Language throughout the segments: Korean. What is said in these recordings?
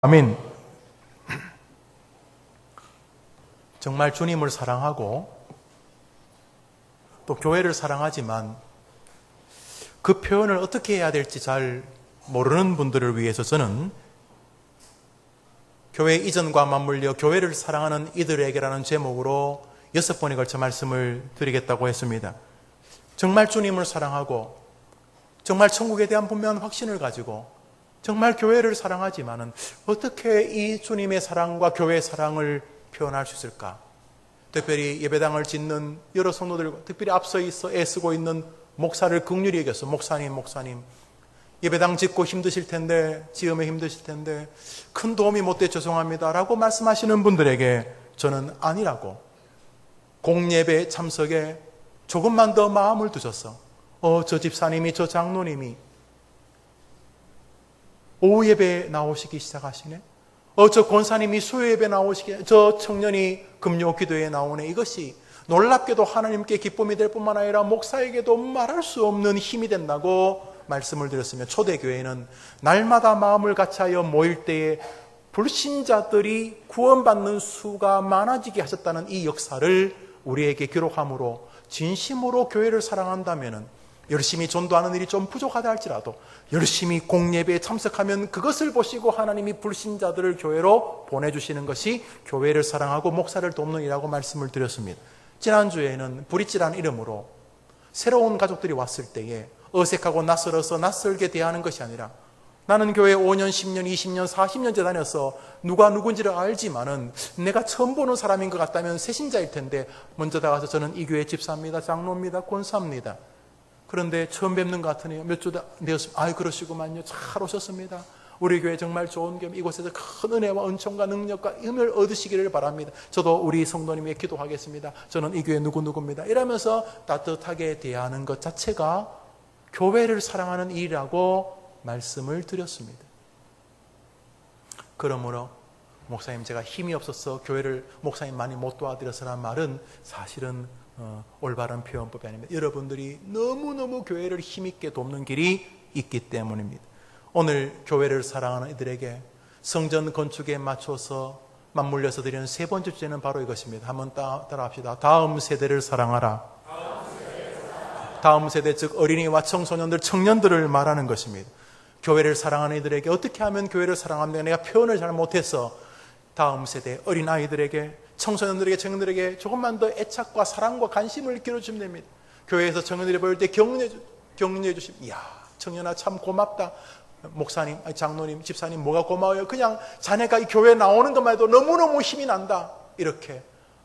아멘. 정말 주님을 사랑하고 또 교회를 사랑하지만 그 표현을 어떻게 해야 될지 잘 모르는 분들을 위해서 저는 교회 이전과 맞물려 교회를 사랑하는 이들에게라는 제목으로 6번에 걸쳐 말씀을 드리겠다고 했습니다. 정말 주님을 사랑하고 정말 천국에 대한 분명한 확신을 가지고 정말 교회를 사랑하지만은 어떻게 이 주님의 사랑과 교회의 사랑을 표현할 수 있을까? 특별히 예배당을 짓는 여러 성도들과 특별히 앞서 있어 애쓰고 있는 목사를 긍휼히 여겨서 목사님 예배당 짓고 힘드실 텐데 지음에 힘드실 텐데 큰 도움이 못 돼 죄송합니다 라고 말씀하시는 분들에게 저는 아니라고 공예배 참석에 조금만 더 마음을 두셔서 저 집사님이 저 장로님이 오후 예배에 나오시기 시작하시네. 저 권사님이 수요 예배에 나오시기, 저 청년이 금요 기도에 나오네. 이것이 놀랍게도 하나님께 기쁨이 될 뿐만 아니라 목사에게도 말할 수 없는 힘이 된다고 말씀을 드렸으며, 초대교회는 날마다 마음을 같이하여 모일 때에 불신자들이 구원받는 수가 많아지게 하셨다는 이 역사를 우리에게 기록함으로 진심으로 교회를 사랑한다면 열심히 전도하는 일이 좀 부족하다 할지라도 열심히 공예배에 참석하면 그것을 보시고 하나님이 불신자들을 교회로 보내주시는 것이 교회를 사랑하고 목사를 돕는 일이라고 말씀을 드렸습니다. 지난주에는 브릿지라는 이름으로 새로운 가족들이 왔을 때에 어색하고 낯설어서 낯설게 대하는 것이 아니라 나는 교회 5년, 10년, 20년, 40년째 다녀서 누가 누군지를 알지만은 내가 처음 보는 사람인 것 같다면 새신자일 텐데 먼저 다가서 저는 이 교회 집사입니다, 장로입니다, 권사입니다. 그런데 처음 뵙는 것 같으네요. 몇 주 되었습니다. 아유 그러시구만요. 잘 오셨습니다. 우리 교회 정말 좋은 겸 이곳에서 큰 은혜와 은총과 능력과 힘을 얻으시기를 바랍니다. 저도 우리 성도님에게 기도하겠습니다. 저는 이 교회 누구누구입니다. 이러면서 따뜻하게 대하는 것 자체가 교회를 사랑하는 일이라고 말씀을 드렸습니다. 그러므로 목사님 제가 힘이 없어서 교회를 목사님 많이 못 도와드려서라는 말은 사실은 올바른 표현법이 아닙니다. 여러분들이 너무너무 교회를 힘있게 돕는 길이 있기 때문입니다. 오늘 교회를 사랑하는 이들에게 성전 건축에 맞춰서 맞물려서 드리는 세 번째 주제는 바로 이것입니다. 한번 따라합시다. 다음 세대를 사랑하라. 다음 세대 즉 어린이와 청소년들, 청년들을 말하는 것입니다. 교회를 사랑하는 이들에게 어떻게 하면 교회를 사랑합니까? 내가 표현을 잘 못해서 다음 세대 어린아이들에게, 청소년들에게, 청년들에게 조금만 더 애착과 사랑과 관심을 기울여주면 됩니다. 교회에서 청년들이 보일 때 격려해 주시면, 이야 청년아 참 고맙다. 목사님, 장로님, 집사님 뭐가 고마워요. 그냥 자네가 이 교회에 나오는 것만 해도 너무너무 힘이 난다. 이렇게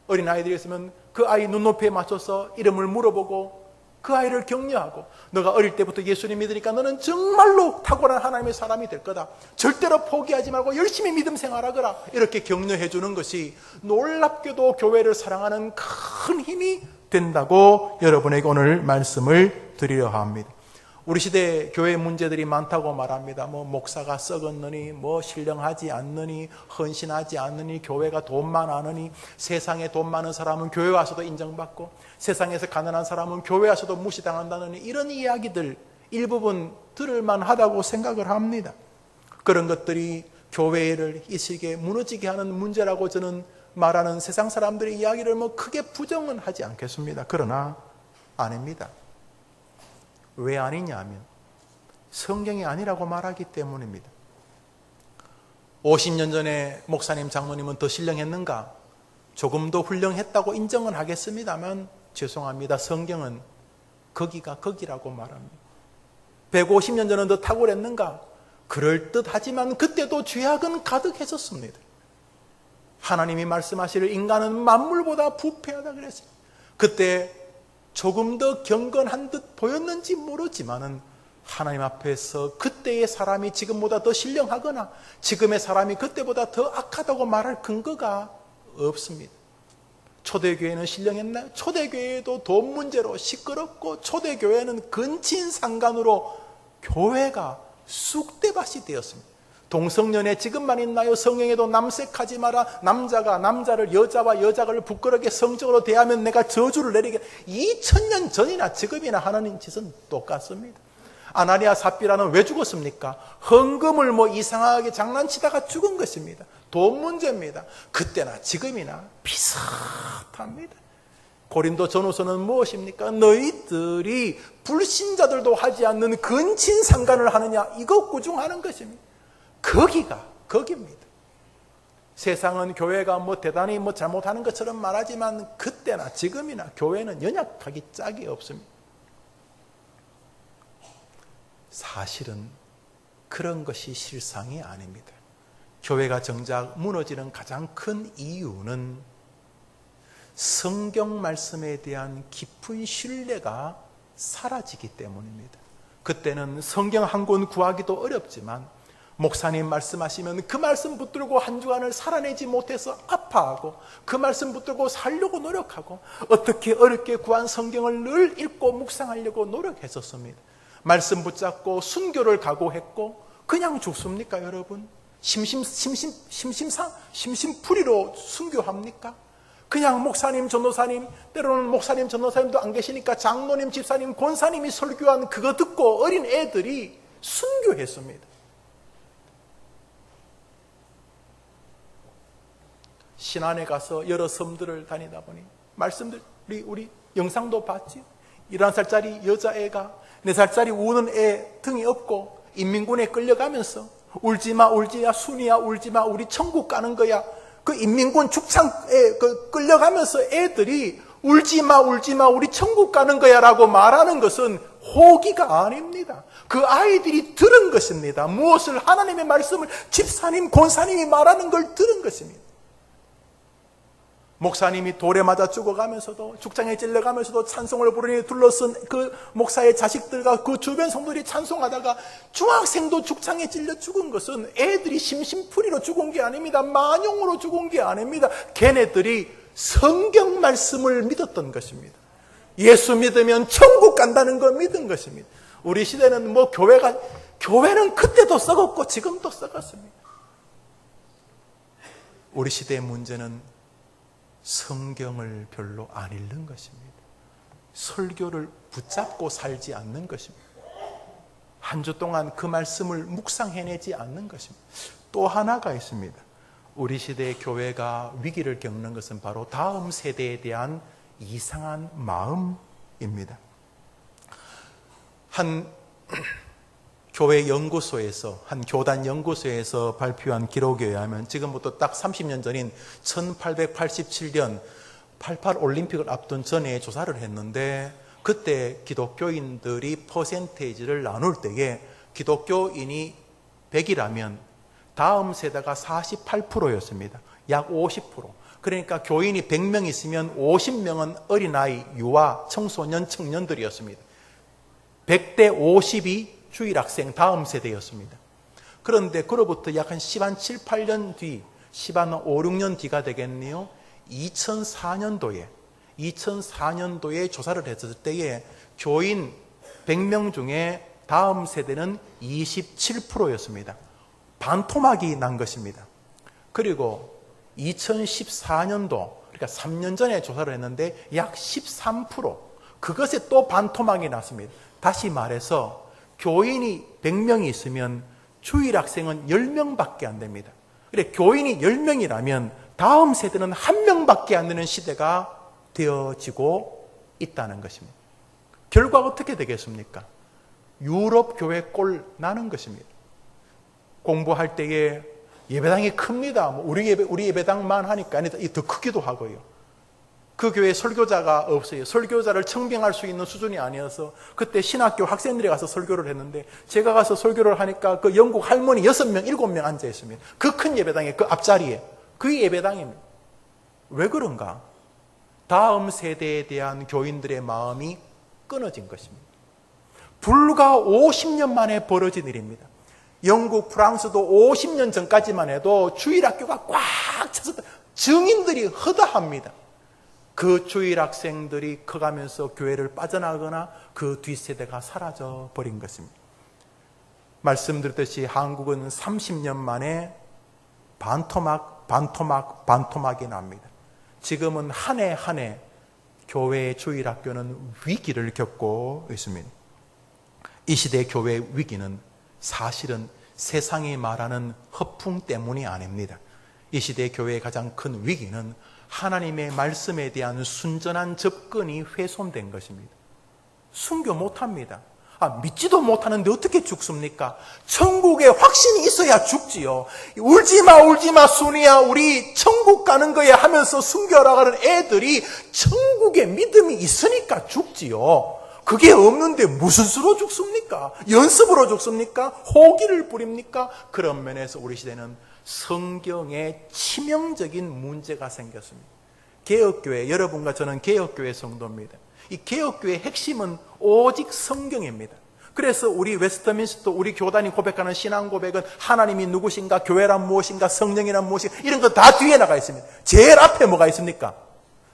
어린아이들이 있으면 그 아이 눈높이에 맞춰서 이름을 물어보고 그 아이를 격려하고, 너가 어릴 때부터 예수님 믿으니까 너는 정말로 탁월한 하나님의 사람이 될 거다. 절대로 포기하지 말고 열심히 믿음 생활하거라. 이렇게 격려해 주는 것이 놀랍게도 교회를 사랑하는 큰 힘이 된다고 여러분에게 오늘 말씀을 드리려 합니다. 우리 시대에 교회 문제들이 많다고 말합니다. 목사가 썩었느니, 신령하지 않느니, 헌신하지 않느니, 교회가 돈만 아느니, 세상에 돈 많은 사람은 교회 와서도 인정받고 세상에서 가난한 사람은 교회 와서도 무시당한다느니, 이런 이야기들 일부분 들을만 하다고 생각을 합니다. 그런 것들이 교회를 이 시기에 무너지게 하는 문제라고 저는 말하는 세상 사람들의 이야기를 크게 부정은 하지 않겠습니다. 그러나 아닙니다. 왜 아니냐 하면 성경이 아니라고 말하기 때문입니다. 50년 전에 목사님, 장로님은 더 신령했는가? 조금 더 훌륭했다고 인정은 하겠습니다만 죄송합니다. 성경은 거기가 거기라고 말합니다. 150년 전은 더 탁월했는가? 그럴듯하지만 그때도 죄악은 가득했었습니다. 하나님이 말씀하시를 인간은 만물보다 부패하다 그랬어요. 그때 조금 더 경건한 듯 보였는지 모르지만은 하나님 앞에서 그때의 사람이 지금보다 더 신령하거나 지금의 사람이 그때보다 더 악하다고 말할 근거가 없습니다. 초대교회는 신령했나요? 초대교회도 돈 문제로 시끄럽고 초대교회는 근친상간으로 교회가 쑥대밭이 되었습니다. 동성연애 지금만 있나요? 성경에도 남색하지 마라. 남자가 남자를, 여자와 여자를 부끄럽게 성적으로 대하면 내가 저주를 내리게. 2000년 전이나 지금이나 하나님 짓은 똑같습니다. 아나니아 삽비라는 왜 죽었습니까? 헌금을 이상하게 장난치다가 죽은 것입니다. 돈 문제입니다. 그때나 지금이나 비슷합니다. 고린도 전후서는 무엇입니까? 너희들이 불신자들도 하지 않는 근친상간을 하느냐, 이거 꾸중하는 것입니다. 거기입니다. 세상은 교회가 대단히 잘못하는 것처럼 말하지만 그때나 지금이나 교회는 연약하기 짝이 없습니다. 사실은 그런 것이 실상이 아닙니다. 교회가 정작 무너지는 가장 큰 이유는 성경 말씀에 대한 깊은 신뢰가 사라지기 때문입니다. 그때는 성경 한 권 구하기도 어렵지만 목사님 말씀하시면 그 말씀 붙들고 한 주간을 살아내지 못해서 아파하고 그 말씀 붙들고 살려고 노력하고 어떻게 어렵게 구한 성경을 늘 읽고 묵상하려고 노력했었습니다. 말씀 붙잡고 순교를 각오했고 그냥 죽습니까, 여러분? 심심풀이로 순교합니까? 그냥 목사님, 전도사님, 때로는 목사님, 전도사님도 안 계시니까 장로님, 집사님, 권사님이 설교한 그거 듣고 어린 애들이 순교했습니다. 신안에 가서 여러 섬들을 다니다 보니 말씀들이 우리 영상도 봤지. 11살짜리 여자애가 4살짜리 우는 애 등이 없고 인민군에 끌려가면서 울지마 울지마 순이야 울지마 우리 천국 가는 거야. 그 인민군 죽창에 끌려가면서 애들이 울지마 울지마 우리 천국 가는 거야 라고 말하는 것은 호기가 아닙니다. 그 아이들이 들은 것입니다. 무엇을? 하나님의 말씀을 집사님, 권사님이 말하는 걸 들은 것입니다. 목사님이 돌에 맞아 죽어가면서도 죽창에 찔려가면서도 찬송을 부르니 둘러쓴 그 목사의 자식들과 그 주변 성도들이 찬송하다가 중학생도 죽창에 찔려 죽은 것은 애들이 심심풀이로 죽은 게 아닙니다. 만용으로 죽은 게 아닙니다. 걔네들이 성경 말씀을 믿었던 것입니다. 예수 믿으면 천국 간다는 걸 믿은 것입니다. 우리 시대는 교회는 그때도 썩었고 지금도 썩었습니다. 우리 시대의 문제는 성경을 별로 안 읽는 것입니다. 설교를 붙잡고 살지 않는 것입니다. 한 주 동안 그 말씀을 묵상해내지 않는 것입니다. 또 하나가 있습니다. 우리 시대의 교회가 위기를 겪는 것은 바로 다음 세대에 대한 이상한 마음입니다. 한 교회 연구소에서, 한 교단 연구소에서 발표한 기록에 의하면 지금부터 딱 30년 전인 1887년 88 올림픽을 앞둔 전에 조사를 했는데 그때 기독교인들이 퍼센테이지를 나눌 때에 기독교인이 100이라면 다음 세대가 48%였습니다. 약 50%. 그러니까 교인이 100명 있으면 50명은 어린아이, 유아, 청소년, 청년들이었습니다. 100대 50이 주일학생 다음 세대였습니다. 그런데 그로부터 약 한 7, 8년 뒤, 5, 6년 뒤가 되겠네요. 2004년도에 조사를 했을 때에 교인 100명 중에 다음 세대는 27%였습니다. 반토막이 난 것입니다. 그리고 2014년도, 그러니까 3년 전에 조사를 했는데 약 13%, 그것에 또 반토막이 났습니다. 다시 말해서 교인이 100명이 있으면 주일학생은 10명밖에 안 됩니다. 그래, 교인이 10명이라면 다음 세대는 1명밖에 안 되는 시대가 되어지고 있다는 것입니다. 결과가 어떻게 되겠습니까? 유럽 교회 꼴 나는 것입니다. 공부할 때에 예배당이 큽니다. 우리 예배당만 하니까 더 크기도 하고요. 그 교회에 설교자가 없어요. 설교자를 청빙할 수 있는 수준이 아니어서 그때 신학교 학생들이 가서 설교를 했는데 제가 가서 설교를 하니까 그 영국 할머니 6명, 7명 앉아 있습니다. 그 큰 예배당에, 그 앞자리에. 그게 예배당입니다. 왜 그런가? 다음 세대에 대한 교인들의 마음이 끊어진 것입니다. 불과 50년 만에 벌어진 일입니다. 영국, 프랑스도 50년 전까지만 해도 주일학교가 꽉 찼었다. 증인들이 허다합니다. 그 주일학생들이 커가면서 교회를 빠져나가거나 그 뒷세대가 사라져 버린 것입니다. 말씀드렸듯이 한국은 30년 만에 반토막이 납니다. 지금은 한 해 한 해 교회의 주일학교는 위기를 겪고 있습니다. 이 시대의 교회의 위기는 사실은 세상이 말하는 허풍 때문이 아닙니다. 이 시대의 교회의 가장 큰 위기는 하나님의 말씀에 대한 순전한 접근이 훼손된 것입니다. 순교 못합니다. 믿지도 못하는데 어떻게 죽습니까? 천국에 확신이 있어야 죽지요. 울지마 순이야, 우리 천국 가는 거야 하면서 순교하러 가는 애들이 천국에 믿음이 있으니까 죽지요. 그게 없는데 무슨 수로 죽습니까? 연습으로 죽습니까? 호기를 부립니까? 그런 면에서 우리 시대는 성경에 치명적인 문제가 생겼습니다. 개혁교회, 여러분과 저는 개혁교회 성도입니다. 이 개혁교회의 핵심은 오직 성경입니다. 그래서 우리 웨스트민스터, 우리 교단이 고백하는 신앙 고백은 하나님이 누구신가, 교회란 무엇인가, 성령이란 무엇인가, 이런 거 다 뒤에 나가 있습니다. 제일 앞에 뭐가 있습니까?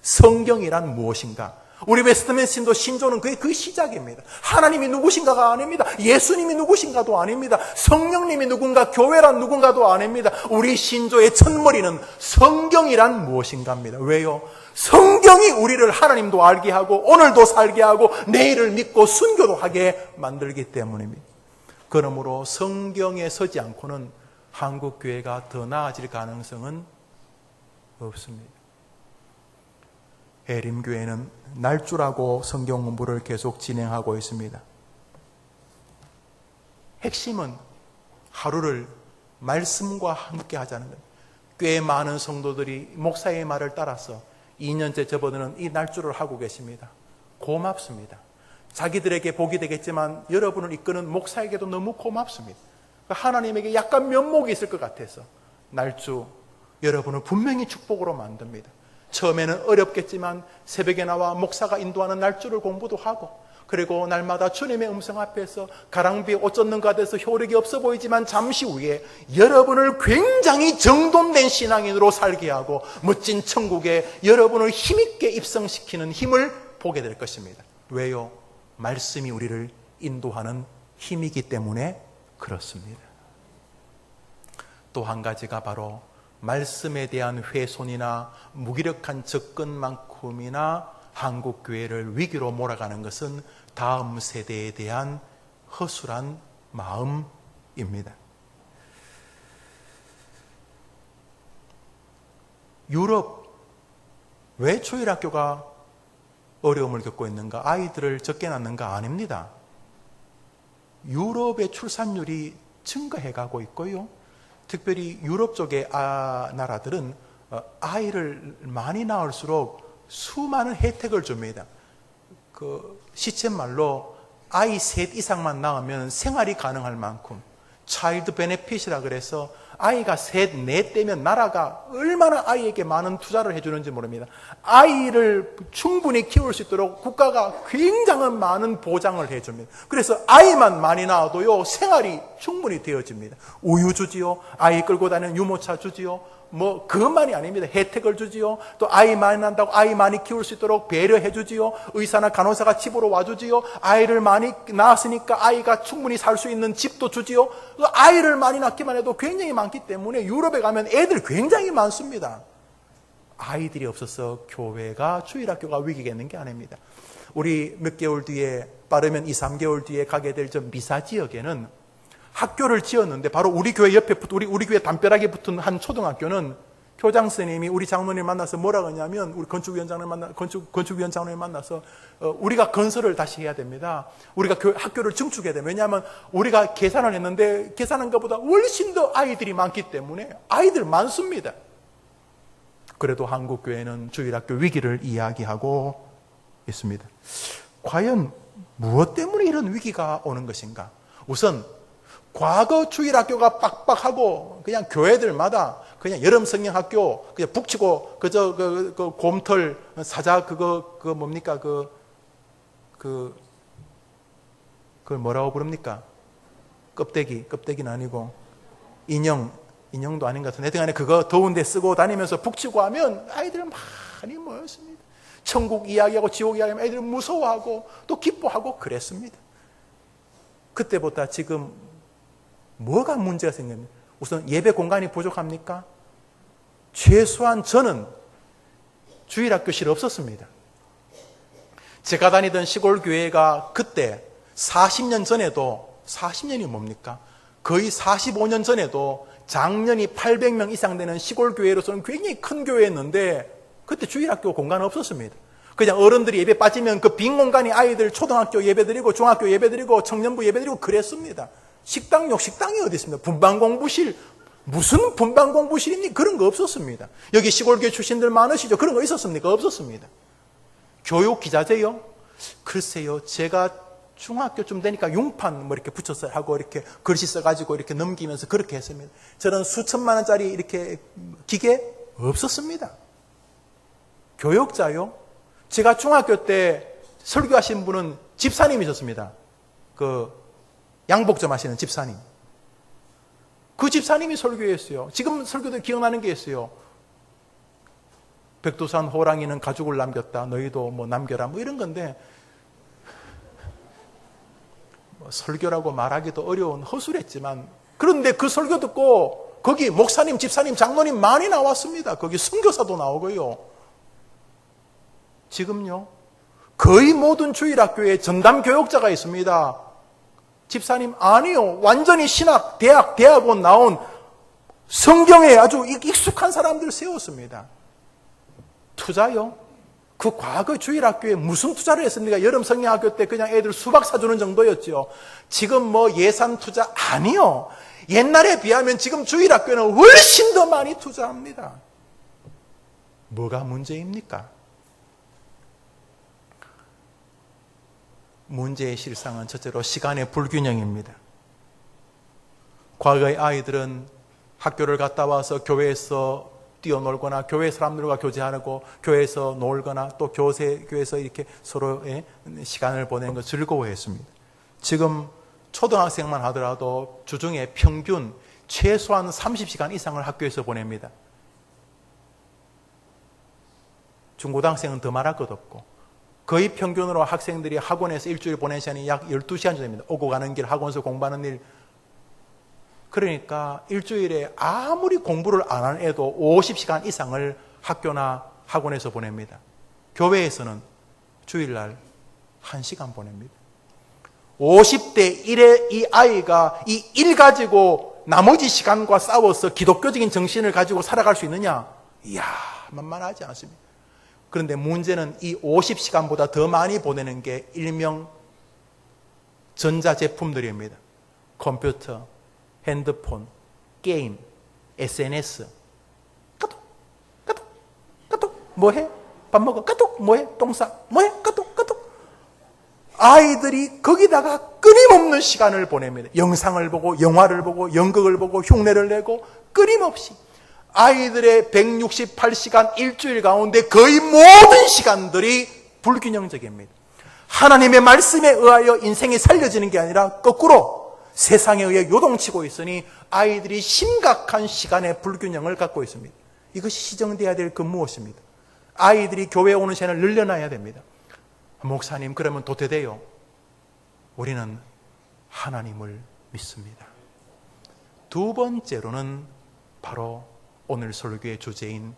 성경이란 무엇인가. 우리 웨스트민스터 신조는 그게 그 시작입니다. 하나님이 누구신가가 아닙니다. 예수님이 누구신가도 아닙니다. 성령님이 누군가, 교회란 누군가도 아닙니다. 우리 신조의 첫머리는 성경이란 무엇인가입니다. 왜요? 성경이 우리를 하나님도 알게 하고 오늘도 살게 하고 내일을 믿고 순교도 하게 만들기 때문입니다. 그러므로 성경에 서지 않고는 한국교회가 더 나아질 가능성은 없습니다. 해림교회는 날주라고 성경 공부를 계속 진행하고 있습니다. 핵심은 하루를 말씀과 함께 하자는 것. 꽤 많은 성도들이 목사의 말을 따라서 2년째 접어드는 이 날주를 하고 계십니다. 고맙습니다. 자기들에게 복이 되겠지만 여러분을 이끄는 목사에게도 너무 고맙습니다. 하나님에게 약간 면목이 있을 것 같아서 날주 여러분을 분명히 축복으로 만듭니다. 처음에는 어렵겠지만 새벽에 나와 목사가 인도하는 날주를 공부도 하고, 그리고 날마다 주님의 음성 앞에서 가랑비에 옷 젖는 가돼서 효력이 없어 보이지만 잠시 후에 여러분을 굉장히 정돈된 신앙인으로 살게 하고 멋진 천국에 여러분을 힘있게 입성시키는 힘을 보게 될 것입니다. 왜요? 말씀이 우리를 인도하는 힘이기 때문에 그렇습니다. 또 한 가지가 바로 말씀에 대한 훼손이나 무기력한 접근만큼이나 한국교회를 위기로 몰아가는 것은 다음 세대에 대한 허술한 마음입니다. 유럽, 왜 초일학교가 어려움을 겪고 있는가? 아이들을 적게 낳는가? 아닙니다. 유럽의 출산율이 증가해가고 있고요. 특별히 유럽 쪽의 나라들은 아이를 많이 낳을수록 수많은 혜택을 줍니다. 그 시쳇말로 아이 셋 이상만 낳으면 생활이 가능할 만큼 차일드 베네핏이라 그래서 아이가 셋, 넷 되면 나라가 얼마나 아이에게 많은 투자를 해주는지 모릅니다. 아이를 충분히 키울 수 있도록 국가가 굉장한 많은 보장을 해줍니다. 그래서 아이만 많이 낳아도요, 생활이 충분히 되어집니다. 우유 주지요, 아이 끌고 다니는 유모차 주지요, 뭐 그것만이 아닙니다. 혜택을 주지요. 또 아이 많이 낳는다고 아이 많이 키울 수 있도록 배려해 주지요. 의사나 간호사가 집으로 와주지요. 아이를 많이 낳았으니까 아이가 충분히 살 수 있는 집도 주지요. 아이를 많이 낳기만 해도 굉장히 많기 때문에 유럽에 가면 애들 굉장히 많습니다. 아이들이 없어서 교회가 주일학교가 위기겠는 게 아닙니다. 우리 몇 개월 뒤에, 빠르면 2, 3개월 뒤에 가게 될 저 미사 지역에는 학교를 지었는데 바로 우리 교회 옆에 우리 교회 담벼락에 붙은 한 초등학교는 교장 선생님이 우리 장로님 만나서 뭐라 그러냐면, 우리 건축위원장님 만나서 우리가 건설을 다시 해야 됩니다. 우리가 학교를 증축해야 됩니다. 왜냐하면 우리가 계산을 했는데 계산한 것보다 훨씬 더 아이들이 많기 때문에 아이들 많습니다. 그래도 한국교회는 주일학교 위기를 이야기하고 있습니다. 과연 무엇 때문에 이런 위기가 오는 것인가? 우선 과거 주일학교가 빡빡하고 그냥 교회들마다 그냥 여름 성경학교 그냥 북치고 그저 그 곰털 사자 그거 뭡니까 그걸 뭐라고 부릅니까? 껍데기는 아니고 인형도 아닌 것 같은데 하여튼간에 그거 더운데 쓰고 다니면서 북치고 하면 아이들 많이 모였습니다. 천국 이야기하고 지옥 이야기하면 애들은 무서워하고 또 기뻐하고 그랬습니다. 그때보다 지금 뭐가 문제가 생깁니까? 우선 예배 공간이 부족합니까? 최소한 저는 주일학교실 없었습니다. 제가 다니던 시골 교회가 그때 40년 전에도, 40년이 뭡니까? 거의 45년 전에도 장년이 800명 이상 되는 시골 교회로서는 굉장히 큰 교회였는데 그때 주일학교 공간 없었습니다. 그냥 어른들이 예배 빠지면 그 빈 공간이 아이들 초등학교 예배드리고 중학교 예배드리고 청년부 예배드리고 그랬습니다. 식당이 어디 있습니까? 분방공부실, 무슨 분방공부실입니까? 그런 거 없었습니다. 여기 시골교회 출신들 많으시죠? 그런 거 있었습니까? 없었습니다. 교육 기자재요? 글쎄요, 제가 중학교쯤 되니까 융판 뭐 이렇게 붙여서 하고 이렇게 글씨 써가지고 이렇게 넘기면서 그렇게 했습니다. 저는 수천만 원짜리 이렇게 기계 없었습니다. 교육자요? 제가 중학교 때 설교하신 분은 집사님이셨습니다. 그 양복점 하시는 집사님. 그 집사님이 설교했어요. 지금 설교도 기억나는 게 있어요. 백두산 호랑이는 가죽을 남겼다. 너희도 뭐 남겨라. 뭐 이런 건데 설교라고 말하기도 어려운 허술했지만 그런데 그 설교 듣고 거기 목사님, 집사님, 장로님 많이 나왔습니다. 거기 선교사도 나오고요. 지금요. 거의 모든 주일학교에 전담 교육자가 있습니다. 집사님 아니요. 완전히 신학, 대학원 나온 성경에 아주 익숙한 사람들 세웠습니다. 투자요? 그 과거 주일학교에 무슨 투자를 했습니까? 여름 성경학교 때 그냥 애들 수박 사주는 정도였죠. 지금 뭐 예산 투자 아니요. 옛날에 비하면 지금 주일학교는 훨씬 더 많이 투자합니다. 뭐가 문제입니까? 문제의 실상은 첫째로 시간의 불균형입니다. 과거의 아이들은 학교를 갔다 와서 교회에서 뛰어놀거나 교회 사람들과 교제하고 교회에서 놀거나 또 교회에서 이렇게 서로의 시간을 보내는 걸 즐거워했습니다. 지금 초등학생만 하더라도 주중에 평균 최소한 30시간 이상을 학교에서 보냅니다. 중고등학생은 더 말할 것 없고 거의 평균으로 학생들이 학원에서 일주일 보내는 시간이 약 12시간 정도 됩니다. 오고 가는 길, 학원에서 공부하는 일. 그러니까 일주일에 아무리 공부를 안 하는 애도 50시간 이상을 학교나 학원에서 보냅니다. 교회에서는 주일날 1시간 보냅니다. 50대 1의 이 아이가 이 일 가지고 나머지 시간과 싸워서 기독교적인 정신을 가지고 살아갈 수 있느냐? 이야, 만만하지 않습니다. 그런데 문제는 이 50시간보다 더 많이 보내는 게 일명 전자제품들입니다. 컴퓨터, 핸드폰, 게임, SNS. 까톡, 까톡, 까톡. 뭐해? 밥 먹어? 까톡. 뭐해? 똥 싸? 뭐해? 까톡, 까톡. 아이들이 거기다가 끊임없는 시간을 보냅니다. 영상을 보고, 영화를 보고, 연극을 보고, 흉내를 내고 끊임없이. 아이들의 168시간 일주일 가운데 거의 모든 시간들이 불균형적입니다. 하나님의 말씀에 의하여 인생이 살려지는 게 아니라 거꾸로 세상에 의해 요동치고 있으니 아이들이 심각한 시간의 불균형을 갖고 있습니다. 이것이 시정되어야 될 그 무엇입니다. 아이들이 교회에 오는 시간을 늘려놔야 됩니다. 목사님, 그러면 도태돼요. 우리는 하나님을 믿습니다. 두 번째로는 바로 오늘 설교의 주제인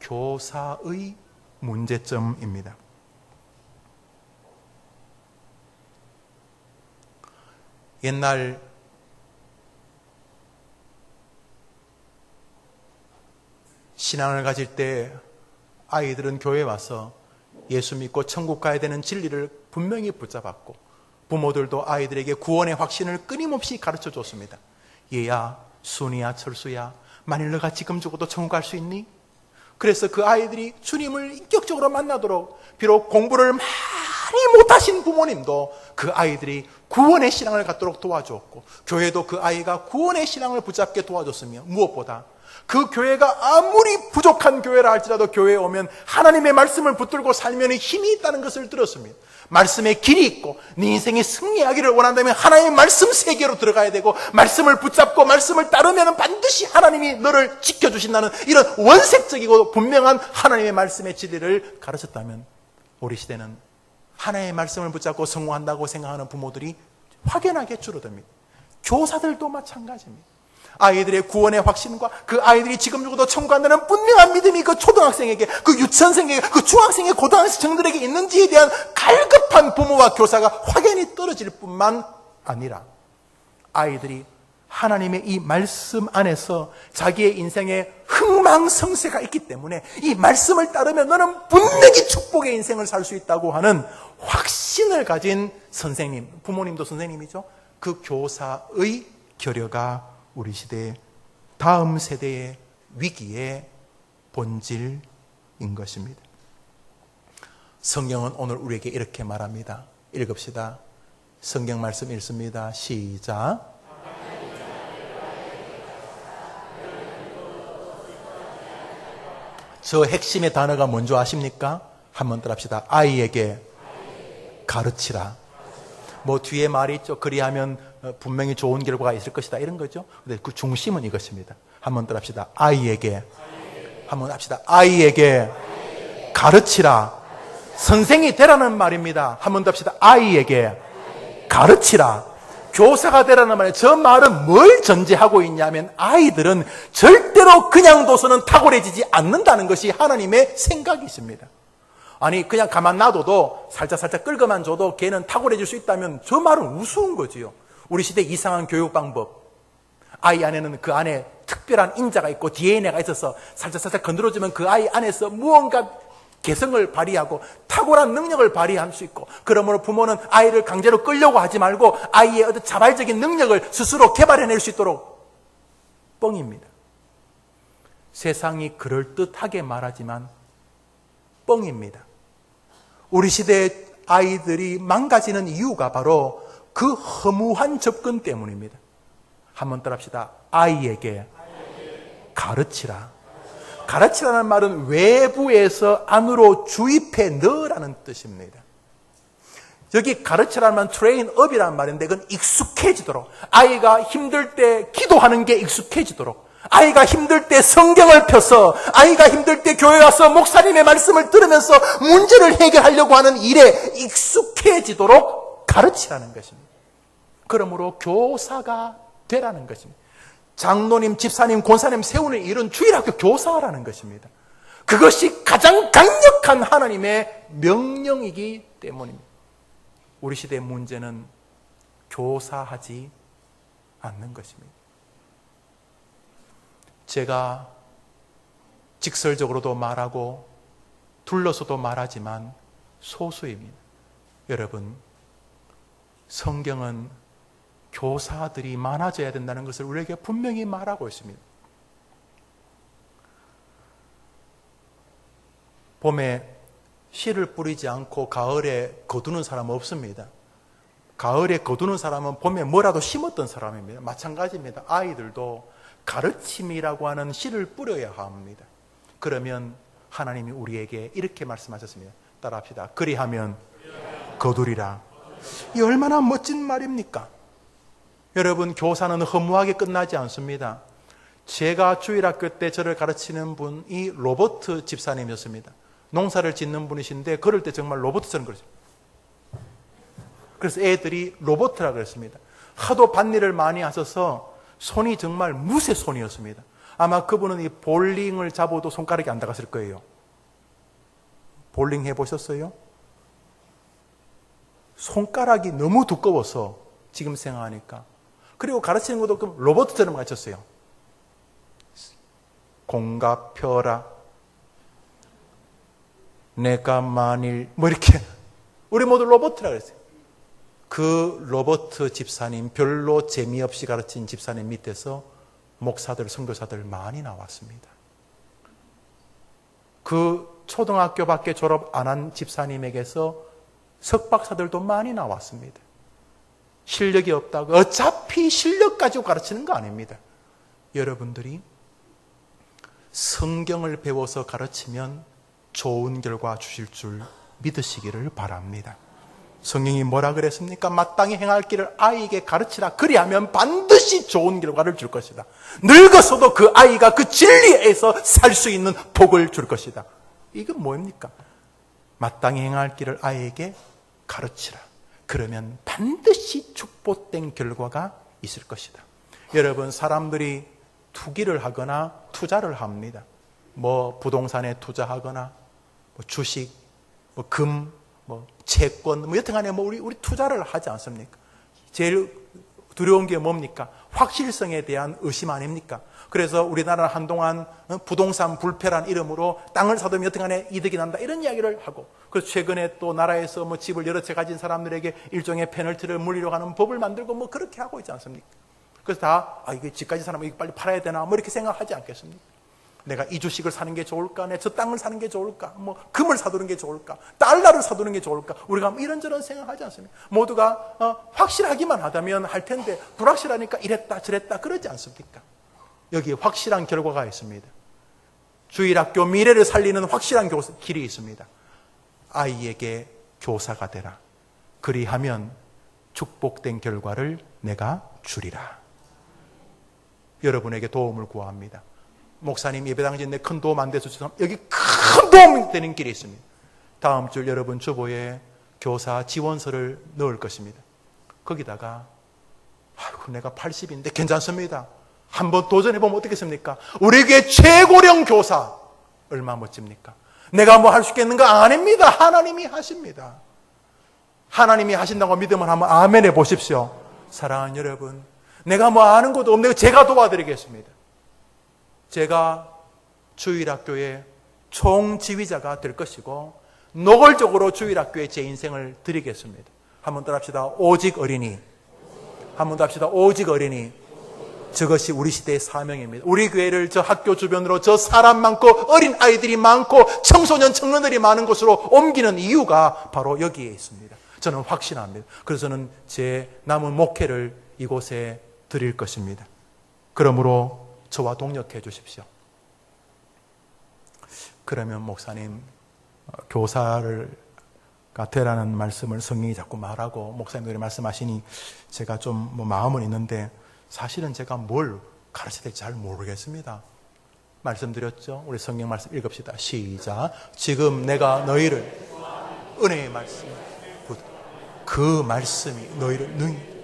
교사의 문제점입니다. 옛날 신앙을 가질 때 아이들은 교회에 와서 예수 믿고 천국 가야 되는 진리를 분명히 붙잡았고 부모들도 아이들에게 구원의 확신을 끊임없이 가르쳐 줬습니다. 얘야, 순이야, 철수야, 만일 너가 지금 죽어도 천국 갈 수 있니? 그래서 그 아이들이 주님을 인격적으로 만나도록 비록 공부를 많이 못하신 부모님도 그 아이들이 구원의 신앙을 갖도록 도와주었고 교회도 그 아이가 구원의 신앙을 붙잡게 도와줬으며 무엇보다 그 교회가 아무리 부족한 교회라 할지라도 교회에 오면 하나님의 말씀을 붙들고 살면 힘이 있다는 것을 들었습니다. 말씀에 길이 있고 네 인생이 승리하기를 원한다면 하나님의 말씀 세계로 들어가야 되고 말씀을 붙잡고 말씀을 따르면 반드시 하나님이 너를 지켜주신다는 이런 원색적이고 분명한 하나님의 말씀의 진리를 가르쳤다면 우리 시대는 하나님의 말씀을 붙잡고 성공한다고 생각하는 부모들이 확연하게 줄어듭니다. 교사들도 마찬가지입니다. 아이들의 구원의 확신과 그 아이들이 지금 죽어도 천국 간다는 분명한 믿음이 그 초등학생에게, 그 유치원생에게, 그 중학생의 고등학생들에게 있는지에 대한 갈급한 부모와 교사가 확연히 떨어질 뿐만 아니라 아이들이 하나님의 이 말씀 안에서 자기의 인생에 흥망성쇠가 있기 때문에 이 말씀을 따르면 너는 분명히 축복의 인생을 살 수 있다고 하는 확신을 가진 선생님, 부모님도 선생님이죠. 그 교사의 결여가 우리 시대의 다음 세대의 위기의 본질인 것입니다. 성경은 오늘 우리에게 이렇게 말합니다. 읽읍시다. 성경 말씀 읽습니다. 시작. 저 핵심의 단어가 뭔지 아십니까? 한번 따라 합시다. 아이에게 가르치라. 뭐 뒤에 말이 있죠. 그리하면 분명히 좋은 결과가 있을 것이다. 이런 거죠. 근데 그 중심은 이것입니다. 한번 따라 합시다. 아이에게. 한번 합시다. 아이에게 가르치라. 선생이 되라는 말입니다. 한번 더 합시다. 아이에게 가르치라. 교사가 되라는 말이에요. 저 말은 뭘 전제하고 있냐면 아이들은 절대로 그냥 둬서는 탁월해지지 않는다는 것이 하나님의 생각이십니다. 아니 그냥 가만 놔둬도 살짝 끌고만 줘도 걔는 탁월해질 수 있다면 저 말은 우스운 거지요. 우리 시대 이상한 교육 방법. 아이 안에는 그 안에 특별한 인자가 있고 DNA가 있어서 살짝 건드려주면 그 아이 안에서 무언가 개성을 발휘하고 탁월한 능력을 발휘할 수 있고, 그러므로 부모는 아이를 강제로 끌려고 하지 말고 아이의 어떤 자발적인 능력을 스스로 개발해낼 수 있도록 뻥입니다. 세상이 그럴듯하게 말하지만 뻥입니다. 우리 시대의 아이들이 망가지는 이유가 바로 그 허무한 접근 때문입니다. 한번 따라합시다. 아이에게 가르치라. 가르치라는 말은 외부에서 안으로 주입해 넣으라는 뜻입니다. 여기 가르치라는 말은 train up이라는 말인데 그건 익숙해지도록, 아이가 힘들 때 기도하는 게 익숙해지도록, 아이가 힘들 때 성경을 펴서, 아이가 힘들 때 교회 와서 목사님의 말씀을 들으면서 문제를 해결하려고 하는 일에 익숙해지도록 가르치라는 것입니다. 그러므로 교사가 되라는 것입니다. 장로님, 집사님, 권사님 세우는 일은 주일학교 교사라는 것입니다. 그것이 가장 강력한 하나님의 명령이기 때문입니다. 우리 시대의 문제는 교사하지 않는 것입니다. 제가 직설적으로도 말하고 둘러서도 말하지만 소수입니다. 여러분, 성경은 교사들이 많아져야 된다는 것을 우리에게 분명히 말하고 있습니다. 봄에 씨를 뿌리지 않고 가을에 거두는 사람은 없습니다. 가을에 거두는 사람은 봄에 뭐라도 심었던 사람입니다. 마찬가지입니다. 아이들도 가르침이라고 하는 씨를 뿌려야 합니다. 그러면 하나님이 우리에게 이렇게 말씀하셨습니다. 따라합시다. 그리하면 거두리라. 이 얼마나 멋진 말입니까? 여러분, 교사는 허무하게 끝나지 않습니다. 제가 주일학교 때 저를 가르치는 분이 로버트 집사님이었습니다. 농사를 짓는 분이신데 그럴 때 정말 로버트처럼 그러죠. 그래서 애들이 로버트라고 그랬습니다. 하도 밭일을 많이 하셔서 손이 정말 무쇠 손이었습니다. 아마 그분은 이 볼링을 잡아도 손가락이 안 닿았을 거예요. 볼링 해보셨어요? 손가락이 너무 두꺼워서 지금 생각하니까. 그리고 가르치는 것도 그 로버트처럼 가르쳤어요. 공과 펴라. 내가 만일 뭐 이렇게 우리 모두 로버트라고 그랬어요. 그 로버트 집사님, 별로 재미없이 가르친 집사님 밑에서 목사들, 선교사들 많이 나왔습니다. 그 초등학교밖에 졸업 안 한 집사님에게서 석박사들도 많이 나왔습니다. 실력이 없다고 어차피 실력 가지고 가르치는 거 아닙니다. 여러분들이 성경을 배워서 가르치면 좋은 결과 주실 줄 믿으시기를 바랍니다. 성경이 뭐라 그랬습니까? 마땅히 행할 길을 아이에게 가르치라. 그리하면 반드시 좋은 결과를 줄 것이다. 늙어서도 그 아이가 그 진리에서 살 수 있는 복을 줄 것이다. 이건 뭡니까? 마땅히 행할 길을 아이에게 가르치라. 그러면 반드시 축복된 결과가 있을 것이다. 여러분, 사람들이 투기를 하거나 투자를 합니다. 뭐 부동산에 투자하거나 뭐 주식, 뭐 금, 뭐 채권, 뭐 여튼간에 뭐 우리 투자를 하지 않습니까? 제일 두려운 게 뭡니까? 확실성에 대한 의심 아닙니까? 그래서 우리나라는 한동안 부동산 불패란 이름으로 땅을 사두면 여튼간에 이득이 난다 이런 이야기를 하고, 그래서 최근에 또 나라에서 뭐 집을 여러 채 가진 사람들에게 일종의 페널티를 물리려고 하는 법을 만들고 뭐 그렇게 하고 있지 않습니까? 그래서 다 이게 집 가진 사람은 이거 빨리 팔아야 되나 뭐 이렇게 생각하지 않겠습니까? 내가 이 주식을 사는 게 좋을까? 내 저 땅을 사는 게 좋을까? 뭐 금을 사두는 게 좋을까? 달러를 사두는 게 좋을까? 우리가 이런저런 생각하지 않습니까? 모두가 확실하기만 하다면 할 텐데 불확실하니까 이랬다 저랬다 그러지 않습니까? 여기에 확실한 결과가 있습니다. 주일학교 미래를 살리는 확실한 길이 있습니다. 아이에게 교사가 되라. 그리하면 축복된 결과를 내가 주리라. 여러분에게 도움을 구합니다. 목사님 예배당 짓는데 큰 도움 안 돼서 죄송합니다. 여기 큰 도움이 되는 길이 있습니다. 다음 주 여러분 주보에 교사 지원서를 넣을 것입니다. 거기다가 아이고 내가 80인데 괜찮습니다. 한번 도전해보면 어떻겠습니까? 우리 교회 최고령 교사 얼마 멋집니까? 내가 뭐 할 수 있겠는가? 아닙니다. 하나님이 하십니다. 하나님이 하신다고 믿으면 한번 아멘 해보십시오. 사랑하는 여러분, 내가 뭐 아는 것도 없는데 제가 도와드리겠습니다. 제가 주일학교의 총지휘자가 될 것이고 노골적으로 주일학교에 제 인생을 드리겠습니다. 한번 더 합시다. 오직 어린이. 한번 더 합시다. 오직 어린이. 저것이 우리 시대의 사명입니다. 우리 교회를 저 학교 주변으로 저 사람 많고 어린 아이들이 많고 청소년 청년들이 많은 곳으로 옮기는 이유가 바로 여기에 있습니다. 저는 확신합니다. 그래서 저는 제 남은 목회를 이곳에 드릴 것입니다. 그러므로 저와 동력해 주십시오. 그러면 목사님 교사를 되라는 말씀을 성령이 자꾸 말하고 목사님들이 말씀하시니 제가 좀 뭐 마음은 있는데 사실은 제가 뭘 가르쳐야 될지 잘 모르겠습니다. 말씀드렸죠? 우리 성경 말씀 읽읍시다. 시작. 지금 내가 너희를 은혜의 말씀, 그 말씀이 너희를 능히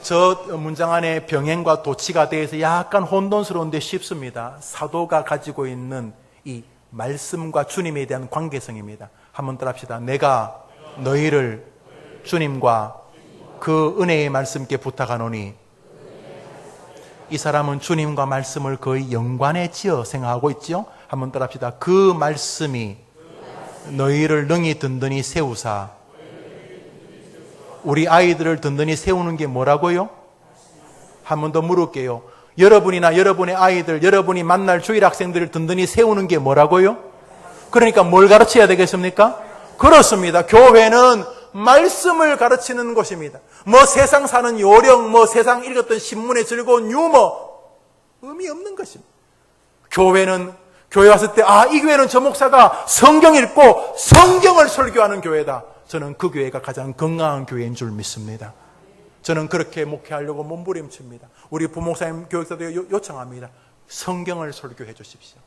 저 문장 안에 병행과 도치가 대해서 약간 혼돈스러운데 쉽습니다. 사도가 가지고 있는 이 말씀과 주님에 대한 관계성입니다. 한번 따라 합시다. 내가 너희를 주님과 그 은혜의 말씀께 부탁하노니. 이 사람은 주님과 말씀을 거의 연관에 지어 생각하고 있죠. 한번 따라 합시다. 그 말씀이 너희를 능히 든든히 세우사. 우리 아이들을 든든히 세우는 게 뭐라고요? 한 번 더 물을게요. 여러분이나 여러분의 아이들, 여러분이 만날 주일 학생들을 든든히 세우는 게 뭐라고요? 그러니까 뭘 가르쳐야 되겠습니까? 그렇습니다. 교회는 말씀을 가르치는 곳입니다. 뭐 세상 사는 요령, 뭐 세상 읽었던 신문의 즐거운 유머, 의미 없는 것입니다. 교회는 교회 왔을 때 이 교회는 저 목사가 성경 읽고 성경을 설교하는 교회다. 저는 그 교회가 가장 건강한 교회인 줄 믿습니다. 저는 그렇게 목회하려고 몸부림칩니다. 우리 부목사님 교육자도 요청합니다. 성경을 설교해 주십시오.